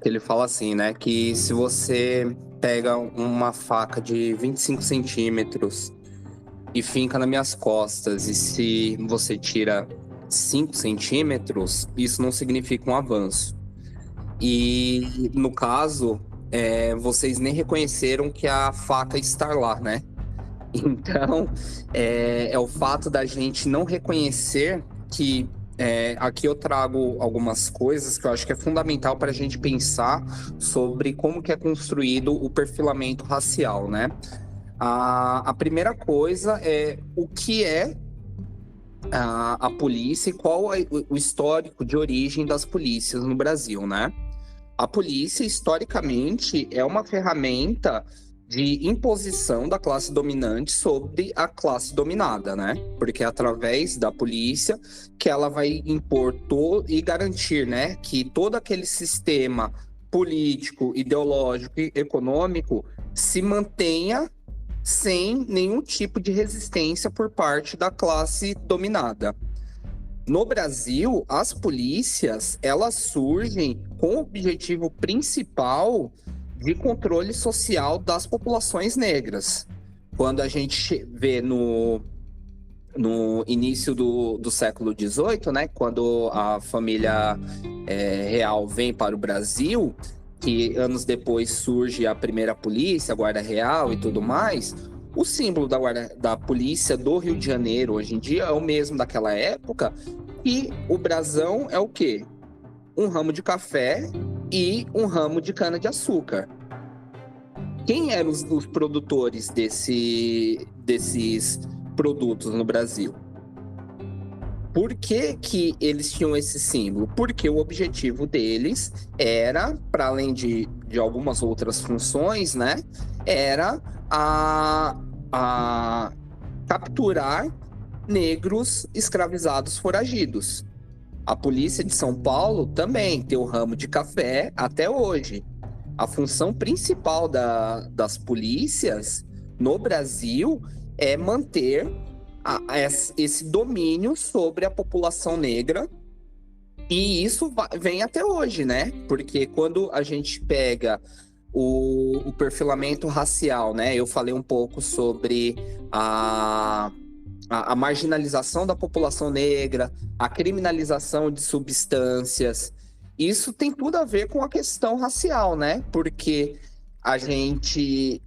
que ele fala assim, né, que se você pega uma faca de 25 centímetros e finca nas minhas costas, e se você tira 5 centímetros, isso não significa um avanço. E, no caso, vocês nem reconheceram que a faca está lá, né? Então, é o fato da gente não reconhecer que... aqui eu trago algumas coisas que eu acho que é fundamental para a gente pensar sobre como que é construído o perfilamento racial, né? A primeira coisa é o que é a polícia e qual é o histórico de origem das polícias no Brasil, né? A polícia, historicamente, é uma ferramenta de imposição da classe dominante sobre a classe dominada, né? Porque é através da polícia que ela vai impor e garantir, né, que todo aquele sistema político, ideológico e econômico se mantenha sem nenhum tipo de resistência por parte da classe dominada. No Brasil, as polícias, elas surgem com o objetivo principal de controle social das populações negras. Quando a gente vê no início do século XVIII, né, quando a família real vem para o Brasil, que anos depois surge a primeira polícia, a Guarda Real e tudo mais, o símbolo da polícia do Rio de Janeiro hoje em dia é o mesmo daquela época, e o brasão é o quê? Um ramo de café e um ramo de cana-de-açúcar. Quem eram os produtores desses produtos no Brasil? Por que que eles tinham esse símbolo? Porque o objetivo deles era, para além de algumas outras funções, né, era a capturar negros escravizados foragidos. A polícia de São Paulo também tem o ramo de café até hoje. A função principal das polícias no Brasil é manter esse domínio sobre a população negra, e isso vem até hoje, né? Porque quando a gente pega o perfilamento racial, né? Eu falei um pouco sobre a marginalização da população negra, a criminalização de substâncias. Isso tem tudo a ver com a questão racial, né? Porque a gente,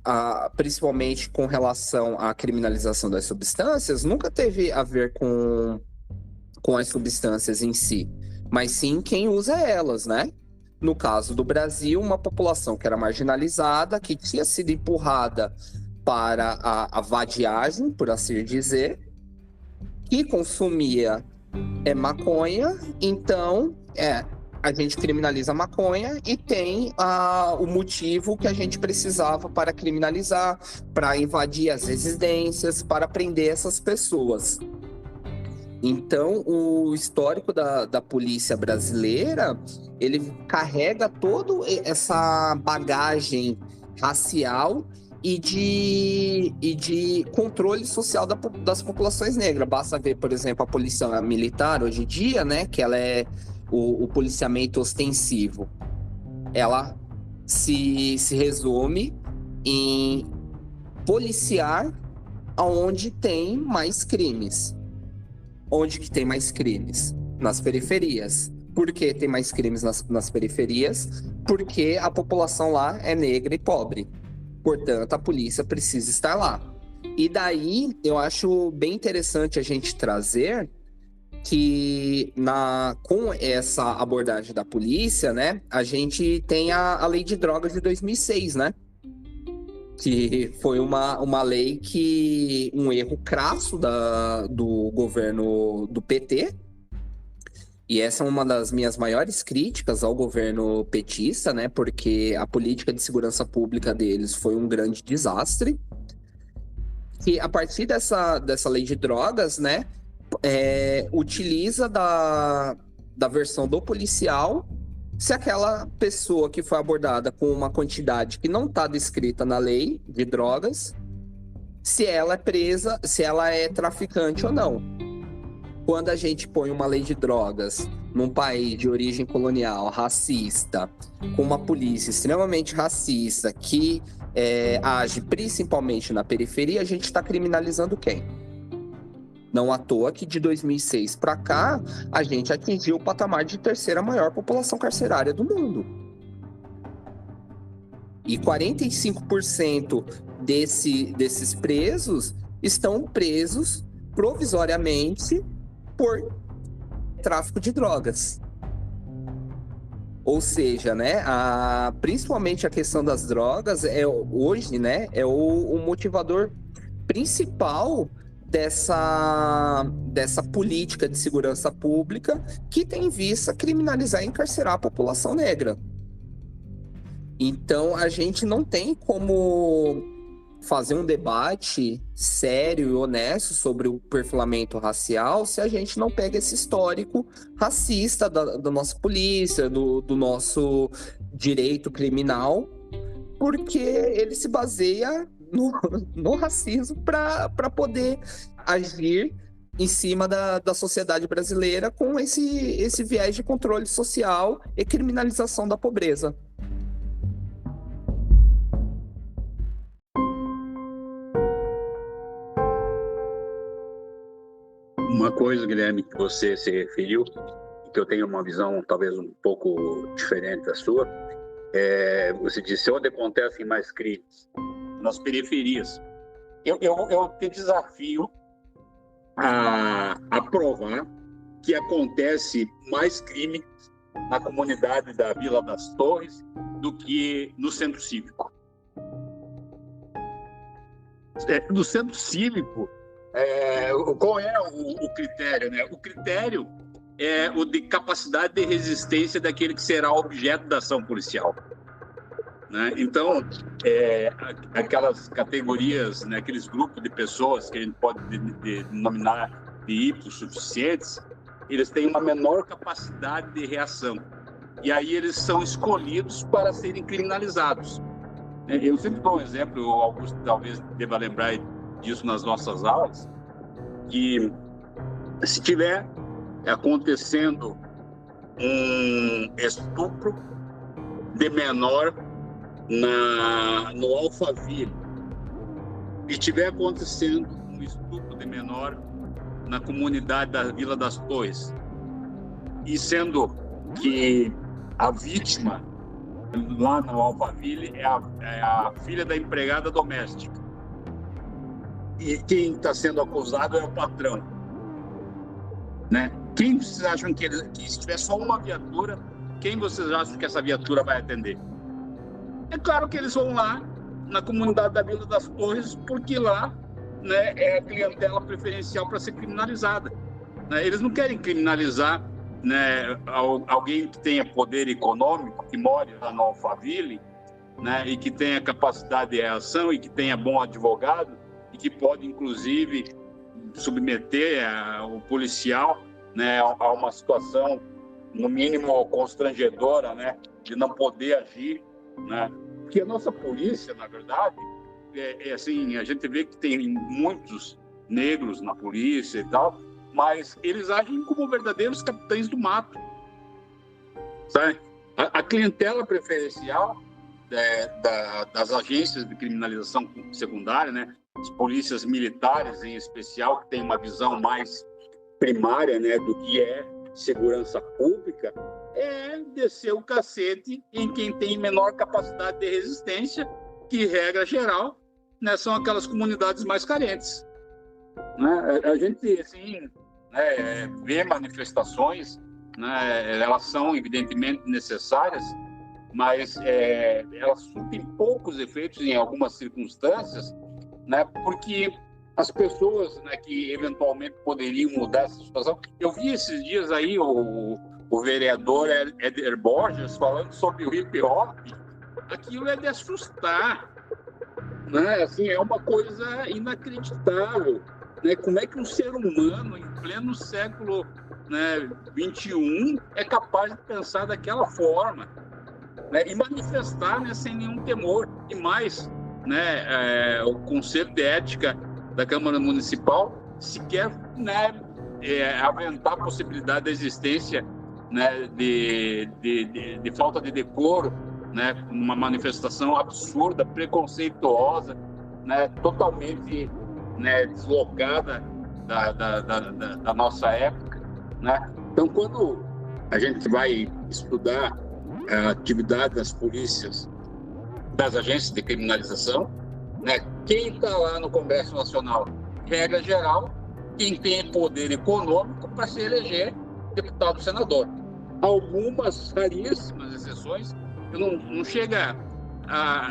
principalmente com relação à criminalização das substâncias, nunca teve a ver com as substâncias em si, mas sim quem usa elas, né? No caso do Brasil, uma população que era marginalizada, que tinha sido empurrada para a vadiagem, por assim dizer, que consumia maconha. Então, a gente criminaliza a maconha e tem o motivo que a gente precisava para criminalizar, para invadir as residências, para prender essas pessoas. Então, o histórico da polícia brasileira, ele carrega toda essa bagagem racial e de controle social das populações negras. Basta ver, por exemplo, a polícia militar hoje em dia, né, que ela é o policiamento ostensivo. Ela se resume em policiar aonde tem mais crimes. Onde que tem mais crimes? Nas periferias. Por que tem mais crimes nas periferias? Porque a população lá é negra e pobre. Portanto, a polícia precisa estar lá. E daí, eu acho bem interessante a gente trazer que com essa abordagem da polícia, né, a gente tem a Lei de Drogas de 2006, né? Que foi uma lei que um erro crasso do governo do PT. E essa é uma das minhas maiores críticas ao governo petista, né? Porque a política de segurança pública deles foi um grande desastre. E a partir dessa lei de drogas, né? Utiliza da versão do policial, se aquela pessoa que foi abordada com uma quantidade que não está descrita na lei de drogas, se ela é presa, se ela é traficante ou não. Quando a gente põe uma lei de drogas num país de origem colonial, racista, com uma polícia extremamente racista, que age principalmente na periferia, a gente está criminalizando quem? Não à toa que de 2006 para cá, a gente atingiu o patamar de terceira maior população carcerária do mundo. E 45% desses presos estão presos provisoriamente por tráfico de drogas. Ou seja, né, principalmente a questão das drogas hoje, né, é o motivador principal dessa política de segurança pública que tem em vista criminalizar e encarcerar a população negra. Então, a gente não tem como fazer um debate sério e honesto sobre o perfilamento racial se a gente não pega esse histórico racista da nossa polícia, do nosso direito criminal, porque ele se baseia no racismo para poder agir em cima da sociedade brasileira com esse viés de controle social e criminalização da pobreza. Uma coisa, Guilherme, que você se referiu, que eu tenho uma visão talvez um pouco diferente da sua, você disse onde acontecem mais crimes? Nas periferias. Eu te desafio a provar que acontece mais crime na comunidade da Vila das Torres do que no centro cívico. No centro cívico, qual é o critério, né? O critério é o de capacidade de resistência daquele que será objeto da ação policial, né? Então, aquelas categorias, né, aqueles grupos de pessoas que a gente pode denominar de hipossuficientes, eles têm uma menor capacidade de reação. E aí eles são escolhidos para serem criminalizados. Eu sempre dou um exemplo, o Augusto talvez deva lembrar disso nas nossas aulas, que se tiver acontecendo um estupro de menor no Alphaville e estiver acontecendo um estupro de menor na comunidade da Vila das Torres, e sendo que a vítima lá no Alphaville é a filha da empregada doméstica e quem está sendo acusado é o patrão, né? Quem vocês acham que se tiver só uma viatura, quem vocês acham que essa viatura vai atender? É claro que eles vão lá na comunidade da Vila das Torres, porque lá, né, é a clientela preferencial para ser criminalizada, né? Eles não querem criminalizar, né, alguém que tenha poder econômico, que more lá no Alphaville, né, e que tenha capacidade de reação e que tenha bom advogado e que pode, inclusive, submeter o policial, né, a uma situação, no mínimo, constrangedora, né, de não poder agir, né? Porque a nossa polícia, na verdade, assim, a gente vê que tem muitos negros na polícia e tal, mas eles agem como verdadeiros capitães do mato, sabe? A clientela preferencial das agências de criminalização secundária, né, as polícias militares em especial, que tem uma visão mais primária, né, do que é segurança pública, é descer o cacete em quem tem menor capacidade de resistência, que, regra geral, né, são aquelas comunidades mais carentes, né? A gente, assim, né, ver manifestações, né, elas são evidentemente necessárias, mas elas surtem poucos efeitos em algumas circunstâncias, né, porque as pessoas, né, que eventualmente poderiam mudar essa situação. Eu vi esses dias aí o vereador Éder Borges falando sobre o hip hop. Aquilo é de assustar, né? Assim, é uma coisa inacreditável, né? Como é que um ser humano em pleno século, né, 21 é capaz de pensar daquela forma, né? E manifestar, né, sem nenhum temor. E mais, né, o Conselho de Ética da Câmara Municipal sequer, né, aventar a possibilidade da existência, né, de falta de decoro, né, uma manifestação absurda, preconceituosa, né, totalmente, né, deslocada da nossa época, né? Então, quando a gente vai estudar a atividade das polícias, das agências de criminalização, né, quem está lá no Congresso Nacional? Regra geral, quem tem poder econômico para se eleger deputado e senador. Algumas raríssimas exceções, não chega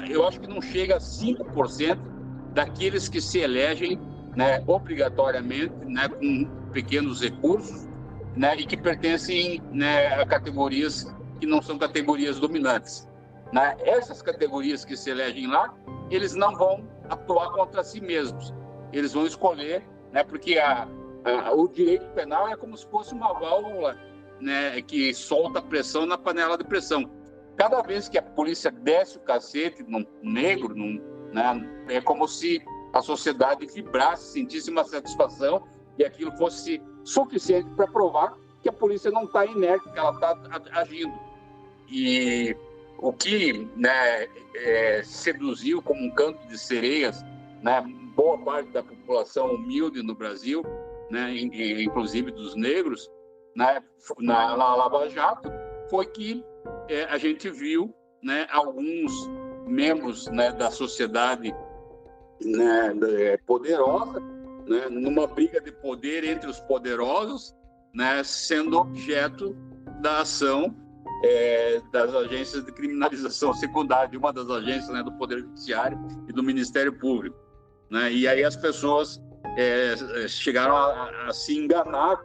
eu acho que não chega a 5% daqueles que se elegem, né, obrigatoriamente, né, com pequenos recursos, né, e que pertencem, né, a categorias que não são categorias dominantes, né? Essas categorias que se elegem lá, eles não vão atuar contra si mesmos, eles vão escolher, né, porque o direito penal é como se fosse uma válvula, né, que solta pressão na panela de pressão. Cada vez que a polícia desce o cacete num negro, né, é como se a sociedade vibrasse, sentisse uma satisfação e aquilo fosse suficiente para provar que a polícia não está inerte, que ela está agindo. E o que, né, seduziu como um canto de sereias, né, boa parte da população humilde no Brasil, né, inclusive dos negros, né, na Lava Jato, foi que a gente viu, né, alguns membros, né, da sociedade, né, poderosa, né, numa briga de poder entre os poderosos, né, sendo objeto da ação das agências de criminalização secundária, de uma das agências, né, do Poder Judiciário e do Ministério Público, né? E aí as pessoas chegaram a se enganar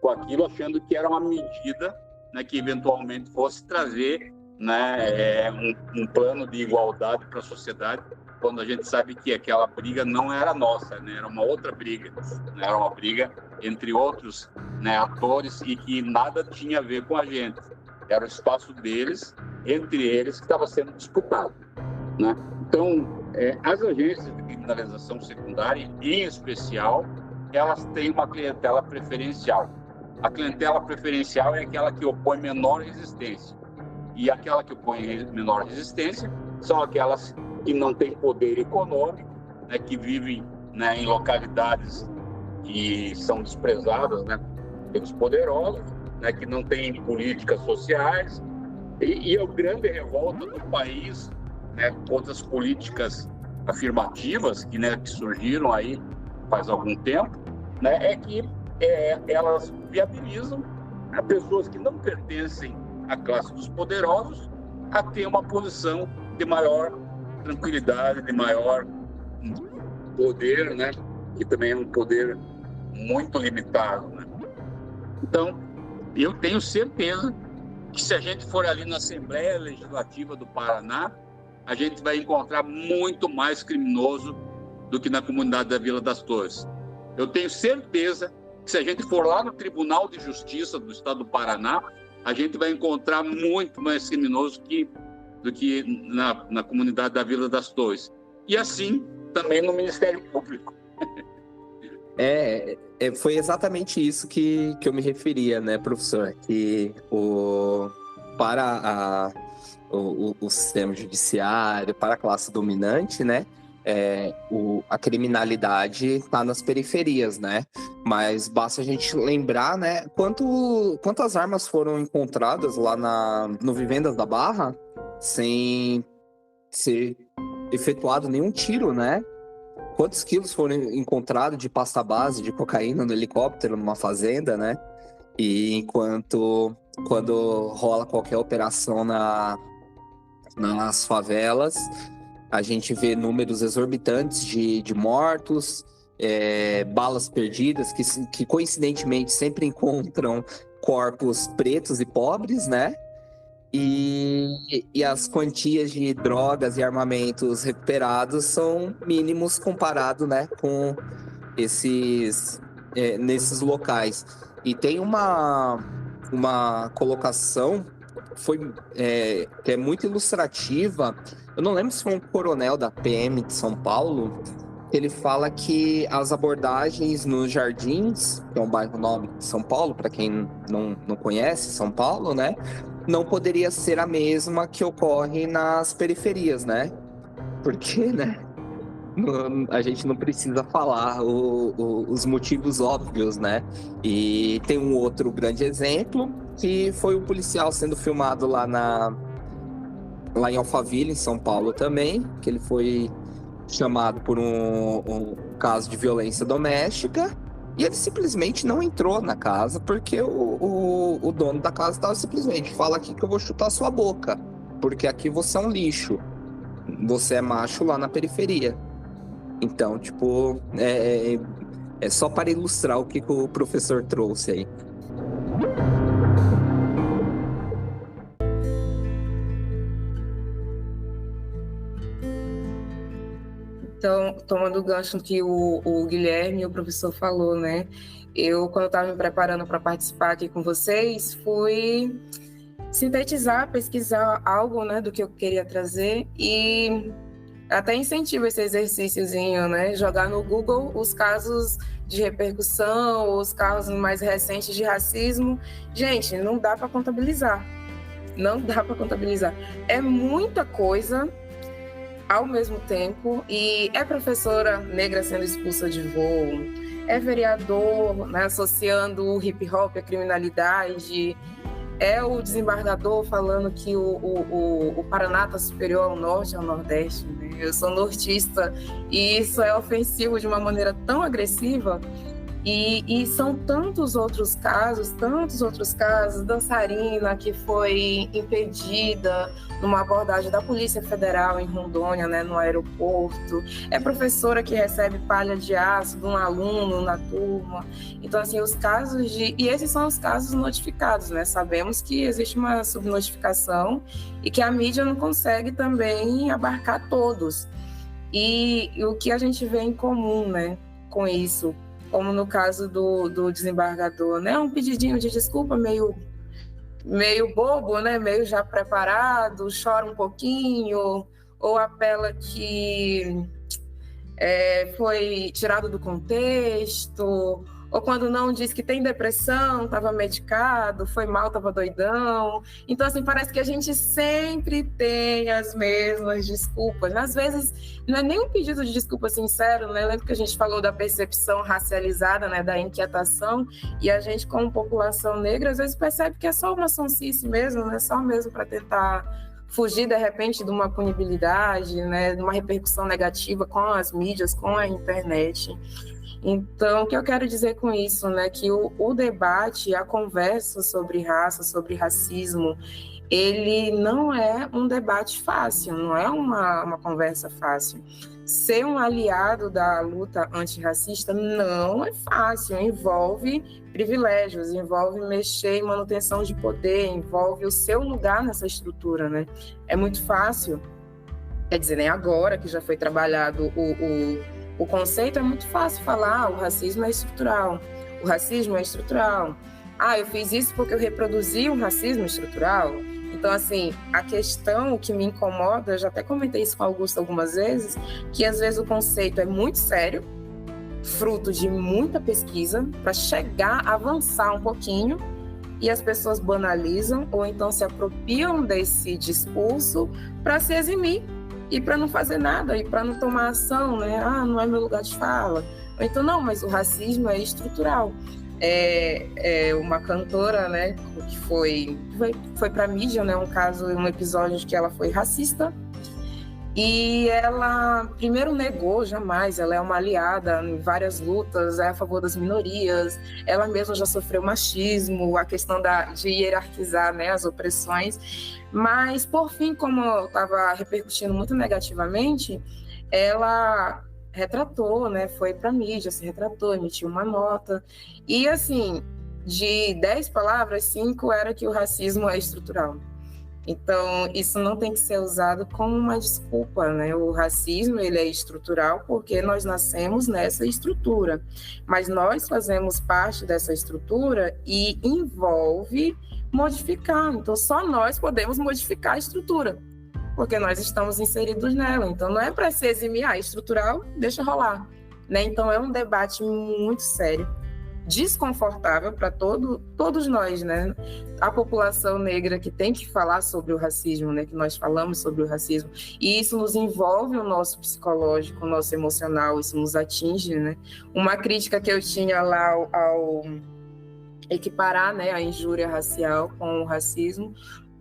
com aquilo, achando que era uma medida, né, que eventualmente fosse trazer, né, um plano de igualdade para a sociedade, quando a gente sabe que aquela briga não era nossa, né, era uma outra briga, né, era uma briga entre outros, né, atores e que nada tinha a ver com a gente. Era o espaço deles, entre eles, que estava sendo disputado, né? Então, as agências de criminalização secundária, em especial, elas têm uma clientela preferencial. A clientela preferencial é aquela que opõe menor resistência. E aquela que opõe menor resistência são aquelas que não têm poder econômico, né, que vivem, né, em localidades que são desprezadas, né, pelos poderosos, né, que não têm políticas sociais. E a grande revolta do país, né, contra as políticas afirmativas que surgiram aí faz algum tempo, né, é que elas viabilizam a pessoas que não pertencem à classe dos poderosos a ter uma posição de maior tranquilidade, de maior poder, né, que também é um poder muito limitado, né? Então, eu tenho certeza que se a gente for ali na Assembleia Legislativa do Paraná, a gente vai encontrar muito mais criminoso do que na comunidade da Vila das Torres. Eu tenho certeza que se a gente for lá no Tribunal de Justiça do Estado do Paraná, a gente vai encontrar muito mais criminoso do que na comunidade da Vila das Torres. E assim, também no Ministério Público. Foi exatamente isso que eu me referia, né, professor? Que para o sistema judiciário, para a classe dominante, né, a criminalidade está nas periferias, né? Mas basta a gente lembrar, né, quantas armas foram encontradas lá no Vivendas da Barra sem ser efetuado nenhum tiro, né? quantos quilos foram encontrados de pasta base de cocaína no helicóptero, numa fazenda, né? E quando rola qualquer operação nas favelas, a gente vê números exorbitantes de mortos, balas perdidas, que coincidentemente sempre encontram corpos pretos e pobres, né? E as quantias de drogas e armamentos recuperados são mínimos comparado, né, com nesses locais. E tem uma colocação que é muito ilustrativa. Eu não lembro se foi um coronel da PM de São Paulo. Ele fala que as abordagens nos Jardins, que é um bairro nobre de São Paulo, para quem não conhece São Paulo, né, não poderia ser a mesma que ocorre nas periferias, né? Porque, né, a gente não precisa falar os motivos óbvios, né? E tem um outro grande exemplo, que foi o policial sendo filmado lá em Alphaville, em São Paulo também, que ele foi chamado por um caso de violência doméstica, e ele simplesmente não entrou na casa, porque o dono da casa estava simplesmente: fala aqui que eu vou chutar sua boca, porque aqui você é um lixo, você é macho lá na periferia. Então, tipo, é só para ilustrar o que o professor trouxe aí. Então, tomando o gancho que o Guilherme e o professor falou, né? Quando eu estava me preparando para participar aqui com vocês, fui sintetizar, pesquisar algo, né, do que eu queria trazer, e até incentivo esse exercíciozinho, né? Jogar no Google os casos de repercussão, os casos mais recentes de racismo. Gente, não dá para contabilizar. Não dá para contabilizar. É muita coisa ao mesmo tempo, e é professora negra sendo expulsa de voo, é vereador, né, associando o hip hop à criminalidade, é o desembargador falando que o Paraná está superior ao norte e ao nordeste, né? Eu sou nortista e isso é ofensivo de uma maneira tão agressiva. E são tantos outros casos, dançarina que foi impedida numa abordagem da Polícia Federal em Rondônia, né, no aeroporto, é professora que recebe palha de aço de um aluno na turma. Então, assim, os casos e esses são os casos notificados, né? Sabemos que existe uma subnotificação e que a mídia não consegue também abarcar todos. E o que a gente vê em comum, né, com isso, como no caso do desembargador, né? Um pedidinho de desculpa meio bobo, né? Meio já preparado, chora um pouquinho, ou apela que foi tirado do contexto, ou quando não diz que tem depressão, estava medicado, foi mal, estava doidão. Então, assim, parece que a gente sempre tem as mesmas desculpas. Às vezes, não é nem um pedido de desculpa sincero, né? Eu lembro que a gente falou da percepção racializada, né? Da inquietação, e a gente, como população negra, às vezes percebe que é só uma sonsice mesmo, né? Só mesmo para tentar fugir, de repente, de uma punibilidade, né? De uma repercussão negativa com as mídias, com a internet. Então, o que eu quero dizer com isso, né, que o debate, a conversa sobre raça, sobre racismo, ele não é um debate fácil, não é uma conversa fácil. Ser um aliado da luta antirracista não é fácil, envolve privilégios, envolve mexer em manutenção de poder, envolve o seu lugar nessa estrutura, né? É muito fácil, quer dizer, nem agora que já foi trabalhado o conceito, é muito fácil falar: o racismo é estrutural, o racismo é estrutural. Eu fiz isso porque eu reproduzi um racismo estrutural. Então, assim, a questão que me incomoda, eu já até comentei isso com o Augusto algumas vezes, que às vezes o conceito é muito sério, fruto de muita pesquisa, para chegar, avançar um pouquinho, e as pessoas banalizam ou então se apropriam desse discurso para se eximir e para não fazer nada, e para não tomar ação, né? Não é meu lugar de fala. Ou então, não, mas o racismo é estrutural. Uma cantora, né, que foi para a mídia, né, um episódio de que ela foi racista, E ela, primeiro, negou, jamais, ela é uma aliada em várias lutas, é a favor das minorias, ela mesma já sofreu machismo, a questão de hierarquizar, né, as opressões, mas, por fim, como estava repercutindo muito negativamente, ela retratou, né, foi para a mídia, se retratou, emitiu uma nota, e, assim, de 10 palavras, 5 era que o racismo é estrutural. Então, isso não tem que ser usado como uma desculpa, né? O racismo, ele é estrutural porque nós nascemos nessa estrutura, mas nós fazemos parte dessa estrutura e envolve modificar. Então, só nós podemos modificar a estrutura, porque nós estamos inseridos nela. Então, não é para se eximir, estrutural, deixa rolar, né? Então, é um debate muito sério, desconfortável para todos nós, né? A população negra que tem que falar sobre o racismo, né? Que nós falamos sobre o racismo, e isso nos envolve o nosso psicológico, o nosso emocional, isso nos atinge, né? Uma crítica que eu tinha lá ao equiparar, né, a injúria racial com o racismo,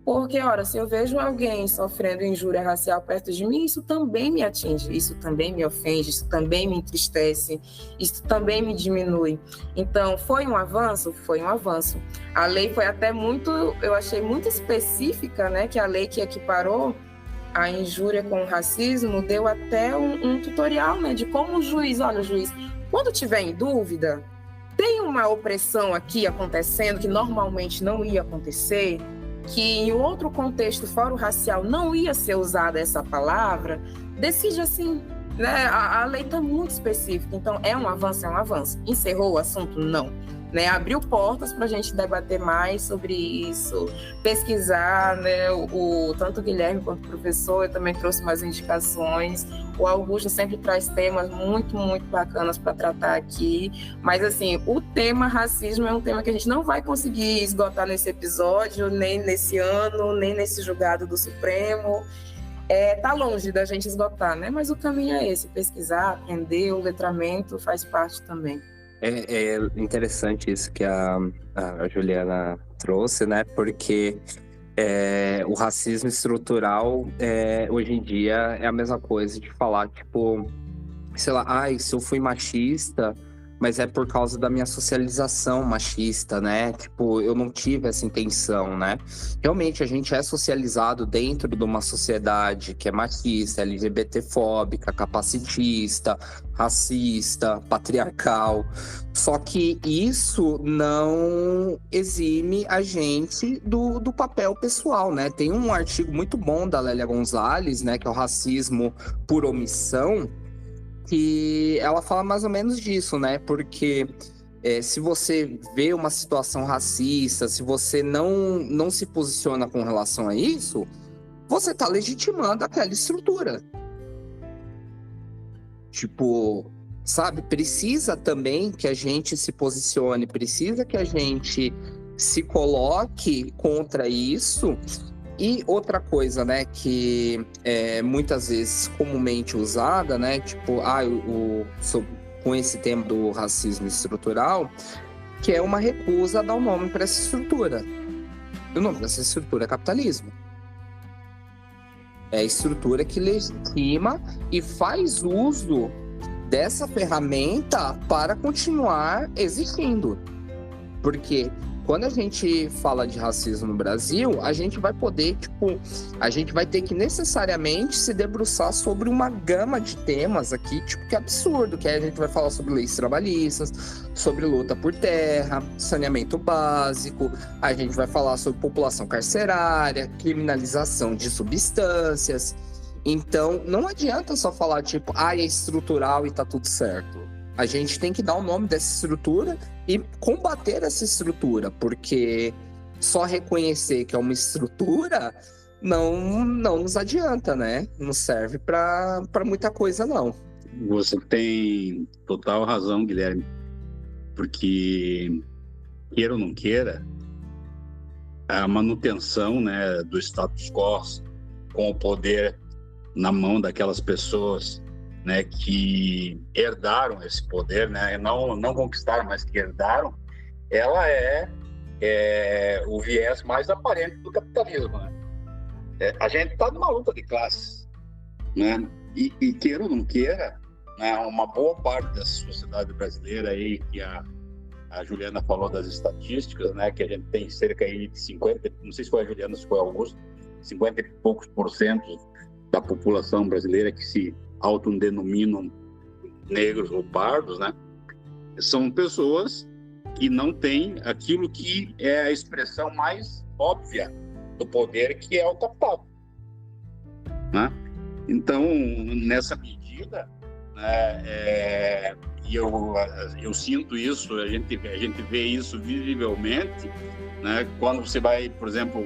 porque, ora, se eu vejo alguém sofrendo injúria racial perto de mim, isso também me atinge, isso também me ofende, isso também me entristece, isso também me diminui. Então, foi um avanço? Foi um avanço. A lei foi até eu achei muito específica, né, que a lei que equiparou a injúria com o racismo deu até um tutorial, né, de como o juiz, olha, juiz, quando tiver em dúvida, tem uma opressão aqui acontecendo que normalmente não ia acontecer, que em outro contexto fora o racial não ia ser usada essa palavra, decide assim, né? A lei está muito específica, então é um avanço, Encerrou o assunto? Não. Né? Abriu portas para a gente debater mais sobre isso, pesquisar, né? Tanto o Guilherme quanto o professor, eu também trouxe mais indicações. O Augusto sempre traz temas muito, muito bacanas para tratar aqui. Mas, assim, o tema racismo é um tema que a gente não vai conseguir esgotar nesse episódio, nem nesse ano, nem nesse julgado do Supremo. Tá longe da gente esgotar, né? Mas o caminho é esse, pesquisar, aprender, o letramento faz parte também. É interessante isso que a Juliana trouxe, né? Porque o racismo estrutural, hoje em dia, é a mesma coisa de falar, tipo, sei lá, se eu fui machista, mas é por causa da minha socialização machista, né? Tipo, eu não tive essa intenção, né? Realmente, a gente é socializado dentro de uma sociedade que é machista, LGBTfóbica, capacitista, racista, patriarcal. Só que isso não exime a gente do papel pessoal, né? Tem um artigo muito bom da Lélia Gonzalez, né? Que é o Racismo por Omissão, que ela fala mais ou menos disso, né? Porque se você vê uma situação racista, se você não se posiciona com relação a isso, você está legitimando aquela estrutura. Tipo, sabe? Precisa também que a gente se posicione, precisa que a gente se coloque contra isso. E outra coisa, né, que é muitas vezes comumente usada, né, tipo, com esse tema do racismo estrutural, que é uma recusa a dar um nome para essa estrutura. E o nome dessa estrutura é capitalismo. É a estrutura que legitima e faz uso dessa ferramenta para continuar existindo. Porque quando a gente fala de racismo no Brasil, a gente vai poder, a gente vai ter que necessariamente se debruçar sobre uma gama de temas aqui, que é absurdo, que aí a gente vai falar sobre leis trabalhistas, sobre luta por terra, saneamento básico, a gente vai falar sobre população carcerária, criminalização de substâncias. Então, não adianta só falar, é estrutural e tá tudo certo. A gente tem que dar o nome dessa estrutura e combater essa estrutura, porque só reconhecer que é uma estrutura não nos adianta, né? Não serve para muita coisa, não. Você tem total razão, Guilherme, porque, queira ou não queira, a manutenção, né, do status quo com o poder na mão daquelas pessoas, né, que herdaram esse poder, né, não conquistaram, mas que herdaram, ela é o viés mais aparente do capitalismo, né? A gente está numa luta de classes, né? E queira ou não queira, né, uma boa parte da sociedade brasileira aí, que a Juliana falou das estatísticas, né, que a gente tem cerca aí de 50, não sei se foi a Juliana, se foi o Augusto, 50 e poucos % da população brasileira que se autodenominam negros ou pardos, né, são pessoas que não têm aquilo que é a expressão mais óbvia do poder, que é o capital, né? Então, nessa medida, né, e eu sinto isso, a gente vê isso visivelmente, né, quando você vai, por exemplo,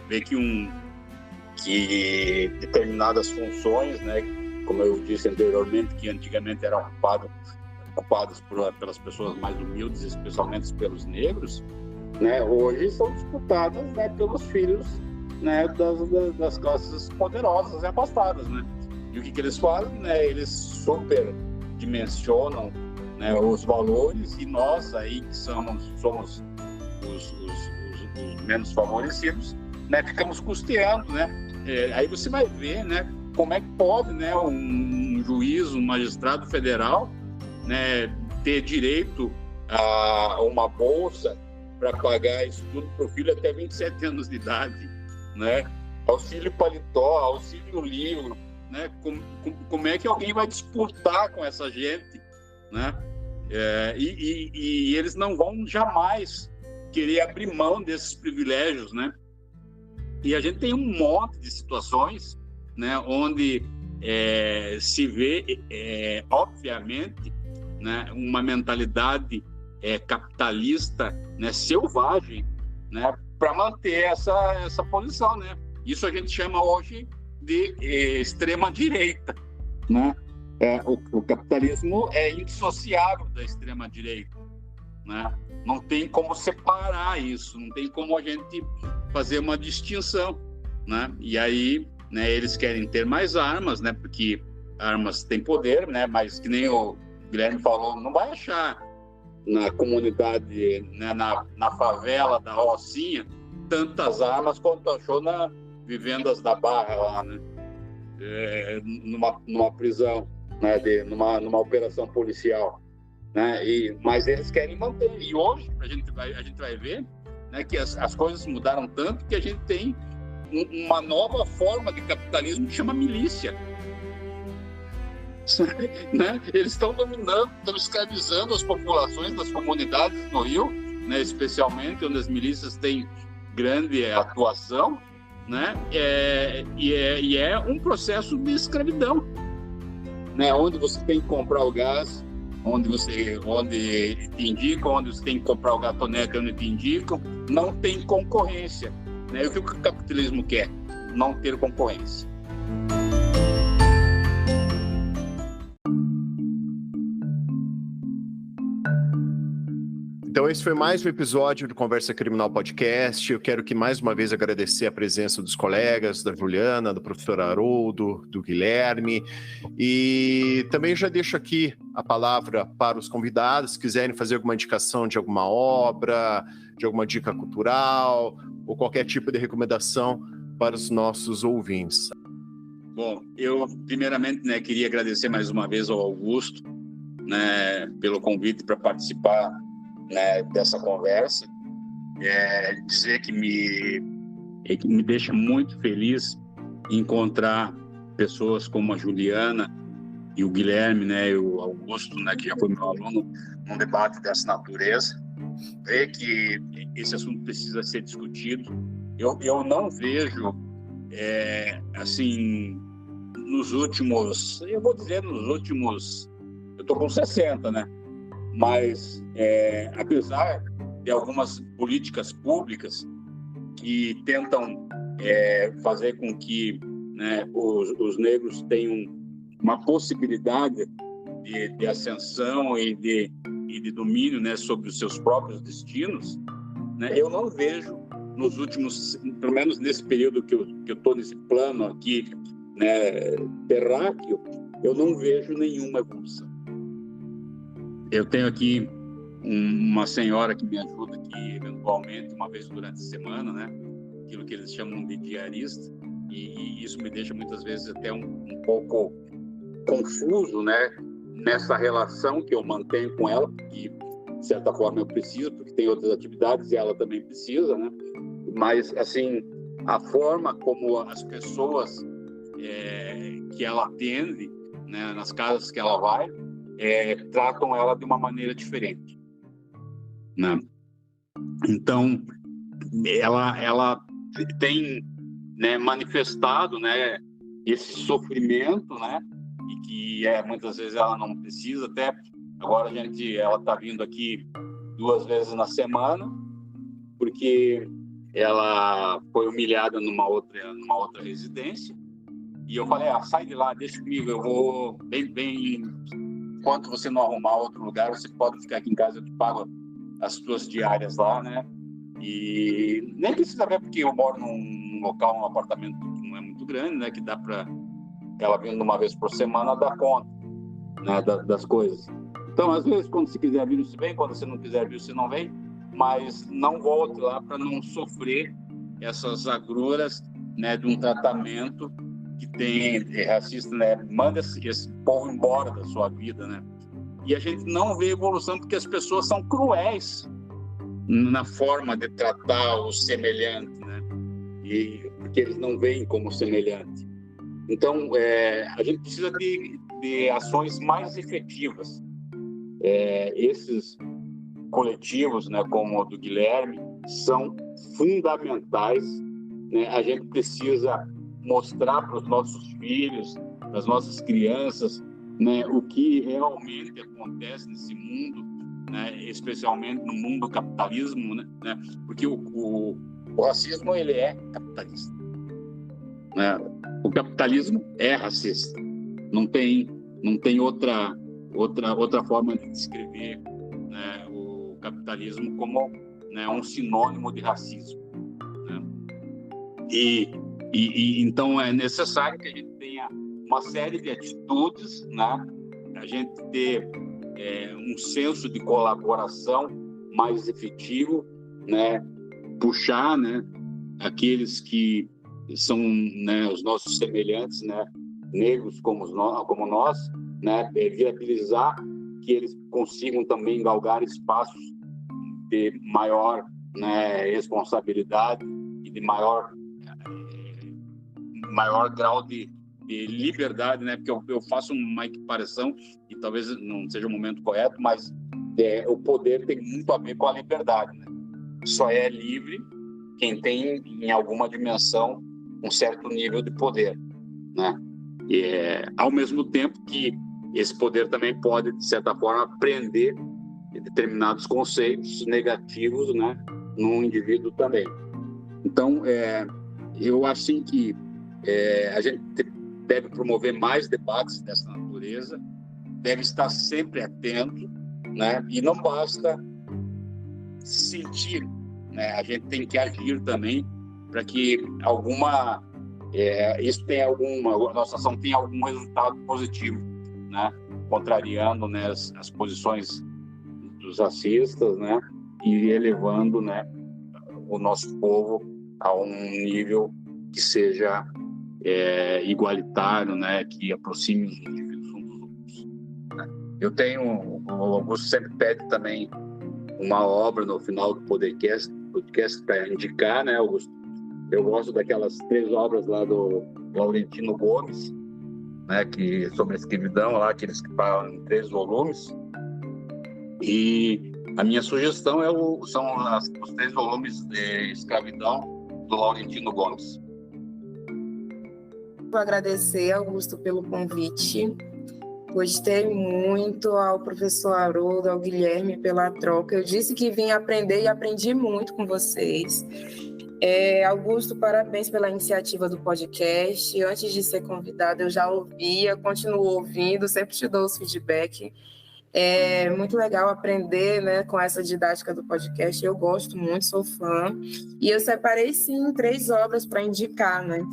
ver que determinadas funções, né, como eu disse anteriormente, que antigamente eram ocupadas pelas pessoas mais humildes, especialmente pelos negros, né, hoje são disputadas, né, pelos filhos, né, das classes poderosas e abastadas, né? E o que eles fazem, né? Eles superdimensionam, né, os valores, e nós aí que somos os menos favorecidos, né, ficamos custeando, né? Aí você vai ver, né, como é que pode, né, um juiz, um magistrado federal, né, ter direito a uma bolsa para pagar estudo para o filho até 27 anos de idade, né? Auxílio paletó, auxílio livro, né? Como é que alguém vai disputar com essa gente, né? E eles não vão jamais querer abrir mão desses privilégios, né? E a gente tem um monte de situações, né, onde se vê, obviamente, né, uma mentalidade capitalista, né, selvagem, né, para manter essa posição, né? Isso a gente chama hoje de extrema direita, né? O capitalismo é indissociável da extrema direita, né? Não tem como separar isso, não tem como a gente fazer uma distinção, né? E aí, né, eles querem ter mais armas, né? Porque armas têm poder, né? Mas que nem o Guilherme falou, não vai achar na comunidade, né, na favela da Rocinha, tantas armas quanto achou na vivendas da Barra lá, né? Numa prisão, né, numa operação policial, né? Mas eles querem manter. E hoje a gente vai ver, né, que as coisas mudaram tanto que a gente tem uma nova forma de capitalismo que chama milícia. Né? Eles estão dominando, estão escravizando as populações das comunidades no Rio, né? Especialmente onde as milícias têm grande atuação, né? E é um processo de escravidão, né? Onde você tem que comprar o gás, onde te indicam, onde você tem que comprar o gatonete, onde te indicam, não tem concorrência, né? E o que o capitalismo quer? Não ter concorrência. Então, esse foi mais um episódio do Conversa Criminal Podcast. Eu quero que mais uma vez agradecer a presença dos colegas, da Juliana, do professor Haroldo, do Guilherme. E também já deixo aqui a palavra para os convidados, se quiserem fazer alguma indicação de alguma obra, de alguma dica cultural, ou qualquer tipo de recomendação para os nossos ouvintes. Bom, eu primeiramente, né, queria agradecer mais uma vez ao Augusto, né, pelo convite para participar, né, dessa conversa, dizer que me deixa muito feliz encontrar pessoas como a Juliana e o Guilherme, né, e o Augusto, né, que já foi meu aluno, num debate dessa natureza, ver que esse assunto precisa ser discutido. Eu não vejo, assim, nos últimos, eu estou com 60, né? Mas, apesar de algumas políticas públicas que tentam fazer com que, né, os negros tenham uma possibilidade de ascensão e de domínio, né, sobre os seus próprios destinos, né, eu não vejo nos últimos, pelo menos nesse período que eu estou nesse plano aqui, né, terráqueo, eu não vejo nenhuma evolução. Eu tenho aqui uma senhora que me ajuda aqui, eventualmente, uma vez durante a semana, né? Aquilo que eles chamam de diarista. e isso me deixa muitas vezes até um pouco confuso, né, nessa relação que eu mantenho com ela, que de certa forma eu preciso, porque tem outras atividades e ela também precisa, né? Mas, assim, a forma como as pessoas que ela atende, né, nas casas que ela vai, tratam ela de uma maneira diferente, né? Então, ela tem, né, manifestado, né, esse sofrimento, né, e que muitas vezes ela não precisa. Até agora ela está vindo aqui 2 vezes na semana, porque ela foi humilhada numa outra residência, e eu falei, sai de lá, deixa comigo, eu vou bem, enquanto você não arrumar outro lugar, você pode ficar aqui em casa, eu te pago as suas diárias lá, né? E nem precisa ver, porque eu moro num local, num apartamento que não é muito grande, né? Que dá para ela vindo uma vez por semana dar conta, né? Das coisas. Então, às vezes, quando você quiser vir, você vem. Quando você não quiser vir, você não vem. Mas não volte lá para não sofrer essas agruras, né? De um tratamento que tem racista, né? Manda esse povo embora da sua vida, né? E a gente não vê evolução porque as pessoas são cruéis na forma de tratar o semelhante, né? E porque eles não veem como semelhante. Então, a gente precisa de ações mais efetivas. Esses coletivos, né, como o do Guilherme, são fundamentais, né? A gente precisa mostrar para os nossos filhos, para as nossas crianças, né, o que realmente acontece nesse mundo, né, especialmente no mundo do capitalismo, né, porque o racismo ele é capitalista, né? O capitalismo é racista. Não tem outra forma de descrever, né, o capitalismo como, né, um sinônimo de racismo, né? E então é necessário que a gente tenha uma série de atitudes, né? A gente ter um senso de colaboração mais efetivo, né? Puxar, né, aqueles que são, né, os nossos semelhantes, né, negros como nós, né, viabilizar que eles consigam também galgar espaços de maior, né, responsabilidade e de maior grau de liberdade, né? Porque eu faço uma equiparação e talvez não seja o momento correto, mas o poder tem muito a ver com a liberdade, né? Só é livre quem tem, em alguma dimensão, um certo nível de poder, né? E ao mesmo tempo que esse poder também pode, de certa forma, prender determinados conceitos negativos, né, no indivíduo também. Então, eu acho assim, que a gente deve promover mais debates dessa natureza, deve estar sempre atento, né? E não basta sentir, né? A gente tem que agir também para que isso tenha nossa ação tenha algum resultado positivo, né? Contrariando, né, as posições dos racistas, né? E elevando, né, o nosso povo a um nível que seja igualitário, né, que aproxime os indivíduos uns dos outros. O Augusto sempre pede também uma obra no final do podcast para indicar, né, Augusto? Eu gosto daquelas 3 obras lá do Laurentino Gomes, né, que sobre a escravidão lá, que eles falam em 3 volumes. E a minha sugestão são os 3 volumes de Escravidão do Laurentino Gomes. Vou agradecer, Augusto, pelo convite. Gostei muito ao professor Haroldo, ao Guilherme pela troca. Eu disse que vim aprender e aprendi muito com vocês. Augusto, parabéns pela iniciativa do podcast. Antes de ser convidada, eu já ouvia, continuo ouvindo, sempre te dou os feedback. É muito legal aprender, né, com essa didática do podcast. Eu gosto muito, sou fã. E eu separei, sim, 3 obras para indicar, né?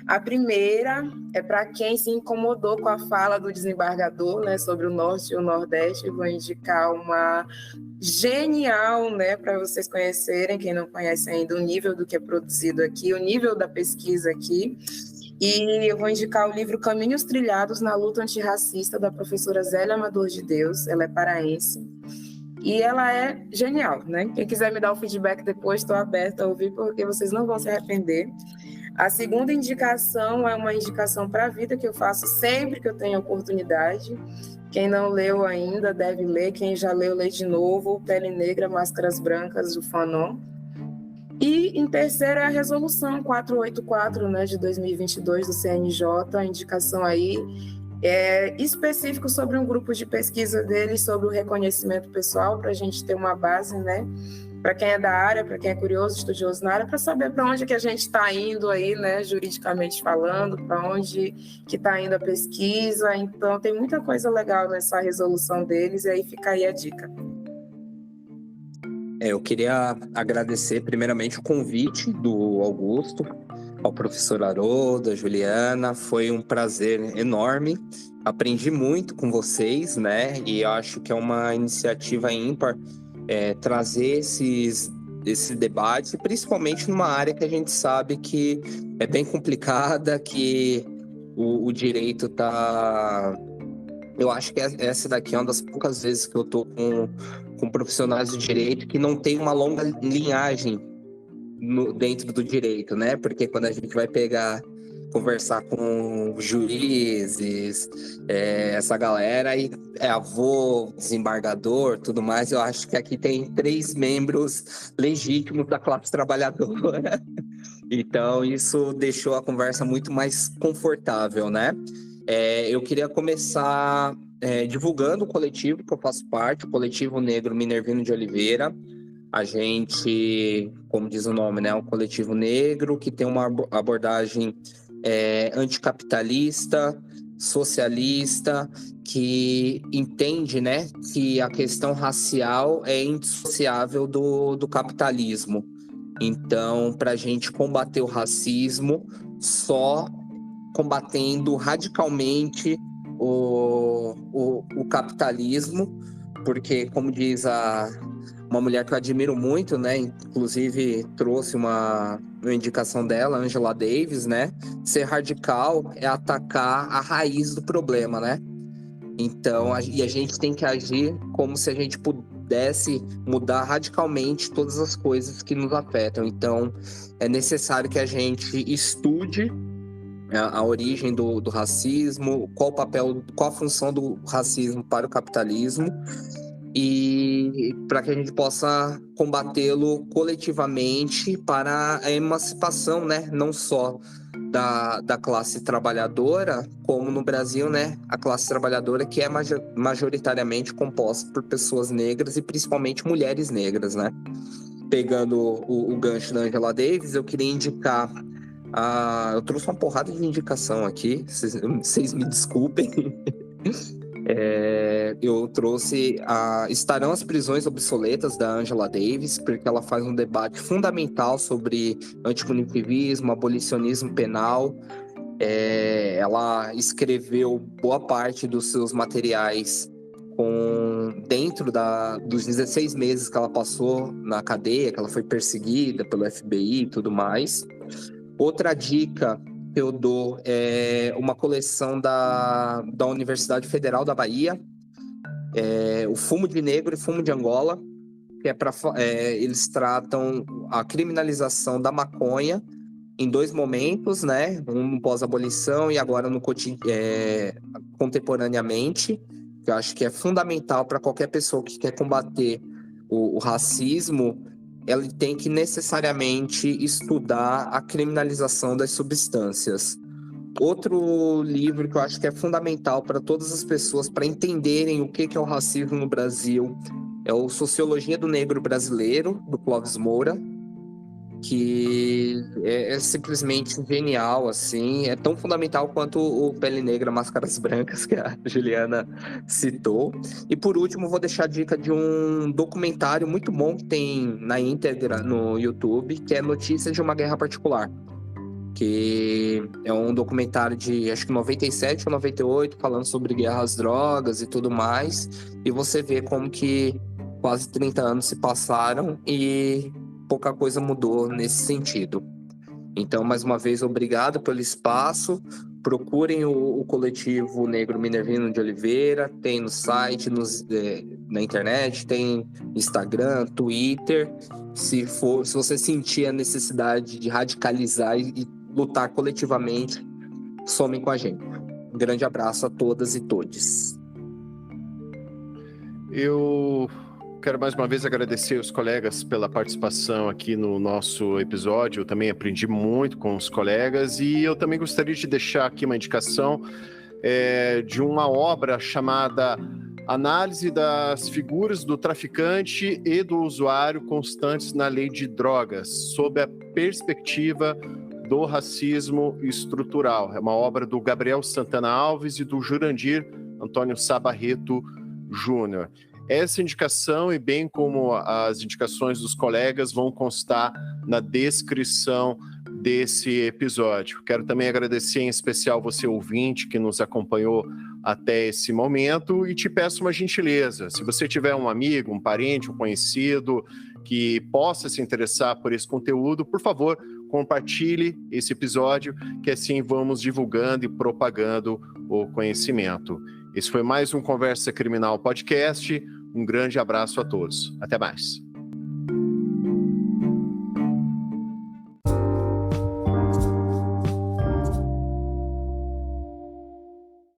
A primeira é para quem se incomodou com a fala do desembargador, né, sobre o Norte e o Nordeste. Eu vou indicar uma genial, né, para vocês conhecerem, quem não conhece ainda, o nível do que é produzido aqui, o nível da pesquisa aqui. E eu vou indicar o livro Caminhos Trilhados na Luta Antirracista, da professora Zélia Amador de Deus. Ela é paraense. E ela é genial, né? Quem quiser me dar o feedback depois, estou aberta a ouvir, porque vocês não vão se arrepender. A segunda indicação é uma indicação para a vida que eu faço sempre que eu tenho oportunidade. Quem não leu ainda deve ler. Quem já leu, lê de novo. Pele Negra, Máscaras Brancas, do Fanon. E em terceiro é a resolução 484, né, de 2022 do CNJ, a indicação aí específico sobre um grupo de pesquisa deles sobre o reconhecimento pessoal, para a gente ter uma base, né, para quem é da área, para quem é curioso, estudioso na área, para saber para onde que a gente está indo aí, né, juridicamente falando, para onde que está indo a pesquisa. Então tem muita coisa legal nessa resolução deles, e aí fica aí a dica. Eu queria agradecer primeiramente o convite do Augusto, ao professor Haroldo, a Juliana. Foi um prazer enorme. Aprendi muito com vocês, né? E eu acho que é uma iniciativa ímpar trazer esses debates, principalmente numa área que a gente sabe que é bem complicada, que o direito está... Eu acho que essa daqui é uma das poucas vezes que eu estou com profissionais do direito que não tem uma longa linhagem dentro do direito, né? Porque quando a gente vai conversar com juízes, essa galera, e avô, desembargador, tudo mais, eu acho que aqui tem 3 membros legítimos da classe trabalhadora. Então, isso deixou a conversa muito mais confortável, né? Eu queria começar divulgando o coletivo que eu faço parte, o Coletivo Negro Minervino de Oliveira. A gente, como diz o nome, né, é um coletivo negro que tem uma abordagem anticapitalista, socialista, que entende, né, que a questão racial é indissociável do capitalismo. Então, para a gente combater o racismo, só combatendo radicalmente o capitalismo, porque, como diz uma mulher que eu admiro muito, né? Inclusive trouxe uma indicação dela, Angela Davis, né? Ser radical é atacar a raiz do problema, né? Então, a gente tem que agir como se a gente pudesse mudar radicalmente todas as coisas que nos afetam. Então, é necessário que a gente estude a origem do racismo, qual o papel, qual a função do racismo para o capitalismo, e para que a gente possa combatê-lo coletivamente para a emancipação, né? Não só da classe trabalhadora, como no Brasil, né? A classe trabalhadora que é majoritariamente composta por pessoas negras e principalmente mulheres negras, né? Pegando o gancho da Angela Davis, eu queria indicar eu trouxe uma porrada de indicação aqui, vocês me desculpem. Eu trouxe Estarão as Prisões Obsoletas, da Angela Davis, porque ela faz um debate fundamental sobre antipunitivismo, abolicionismo penal. Ela escreveu boa parte dos seus materiais dentro dos 16 meses que ela passou na cadeia, que ela foi perseguida pelo FBI e tudo mais. Outra dica que eu dou é uma coleção da Universidade Federal da Bahia, o Fumo de Negro e Fumo de Angola, que eles tratam a criminalização da maconha em 2 momentos, né? Um pós-abolição e agora contemporaneamente, que eu acho que é fundamental para qualquer pessoa que quer combater o racismo. Ela tem que necessariamente estudar a criminalização das substâncias. Outro livro que eu acho que é fundamental para todas as pessoas para entenderem o que é o racismo no Brasil é o Sociologia do Negro Brasileiro, do Clóvis Moura, que é simplesmente genial, assim, é tão fundamental quanto o Pele Negra, Máscaras Brancas, que a Juliana citou. E por último, vou deixar a dica de um documentário muito bom que tem na íntegra no YouTube, que é Notícias de uma Guerra Particular, que é um documentário de, acho que 97 ou 98, falando sobre guerra às drogas e tudo mais, e você vê como que quase 30 anos se passaram e pouca coisa mudou nesse sentido. Então, mais uma vez, obrigado pelo espaço. Procurem o Coletivo Negro Minervino de Oliveira, tem no site, na internet, tem Instagram, Twitter. Se você sentir a necessidade de radicalizar e lutar coletivamente, somem com a gente. Um grande abraço a todas e todes. Eu quero mais uma vez agradecer os colegas pela participação aqui no nosso episódio. Eu também aprendi muito com os colegas e eu também gostaria de deixar aqui uma indicação de uma obra chamada Análise das Figuras do Traficante e do Usuário Constantes na Lei de Drogas, sob a perspectiva do racismo estrutural. É uma obra do Gabriel Santana Alves e do Jurandir Antônio Sá Barreto Júnior. Essa indicação, e bem como as indicações dos colegas, vão constar na descrição desse episódio. Quero também agradecer em especial você, ouvinte, que nos acompanhou até esse momento, e te peço uma gentileza. Se você tiver um amigo, um parente, um conhecido que possa se interessar por esse conteúdo, por favor, compartilhe esse episódio, que assim vamos divulgando e propagando o conhecimento. Esse foi mais um Conversa Criminal Podcast. Um grande abraço a todos. Até mais.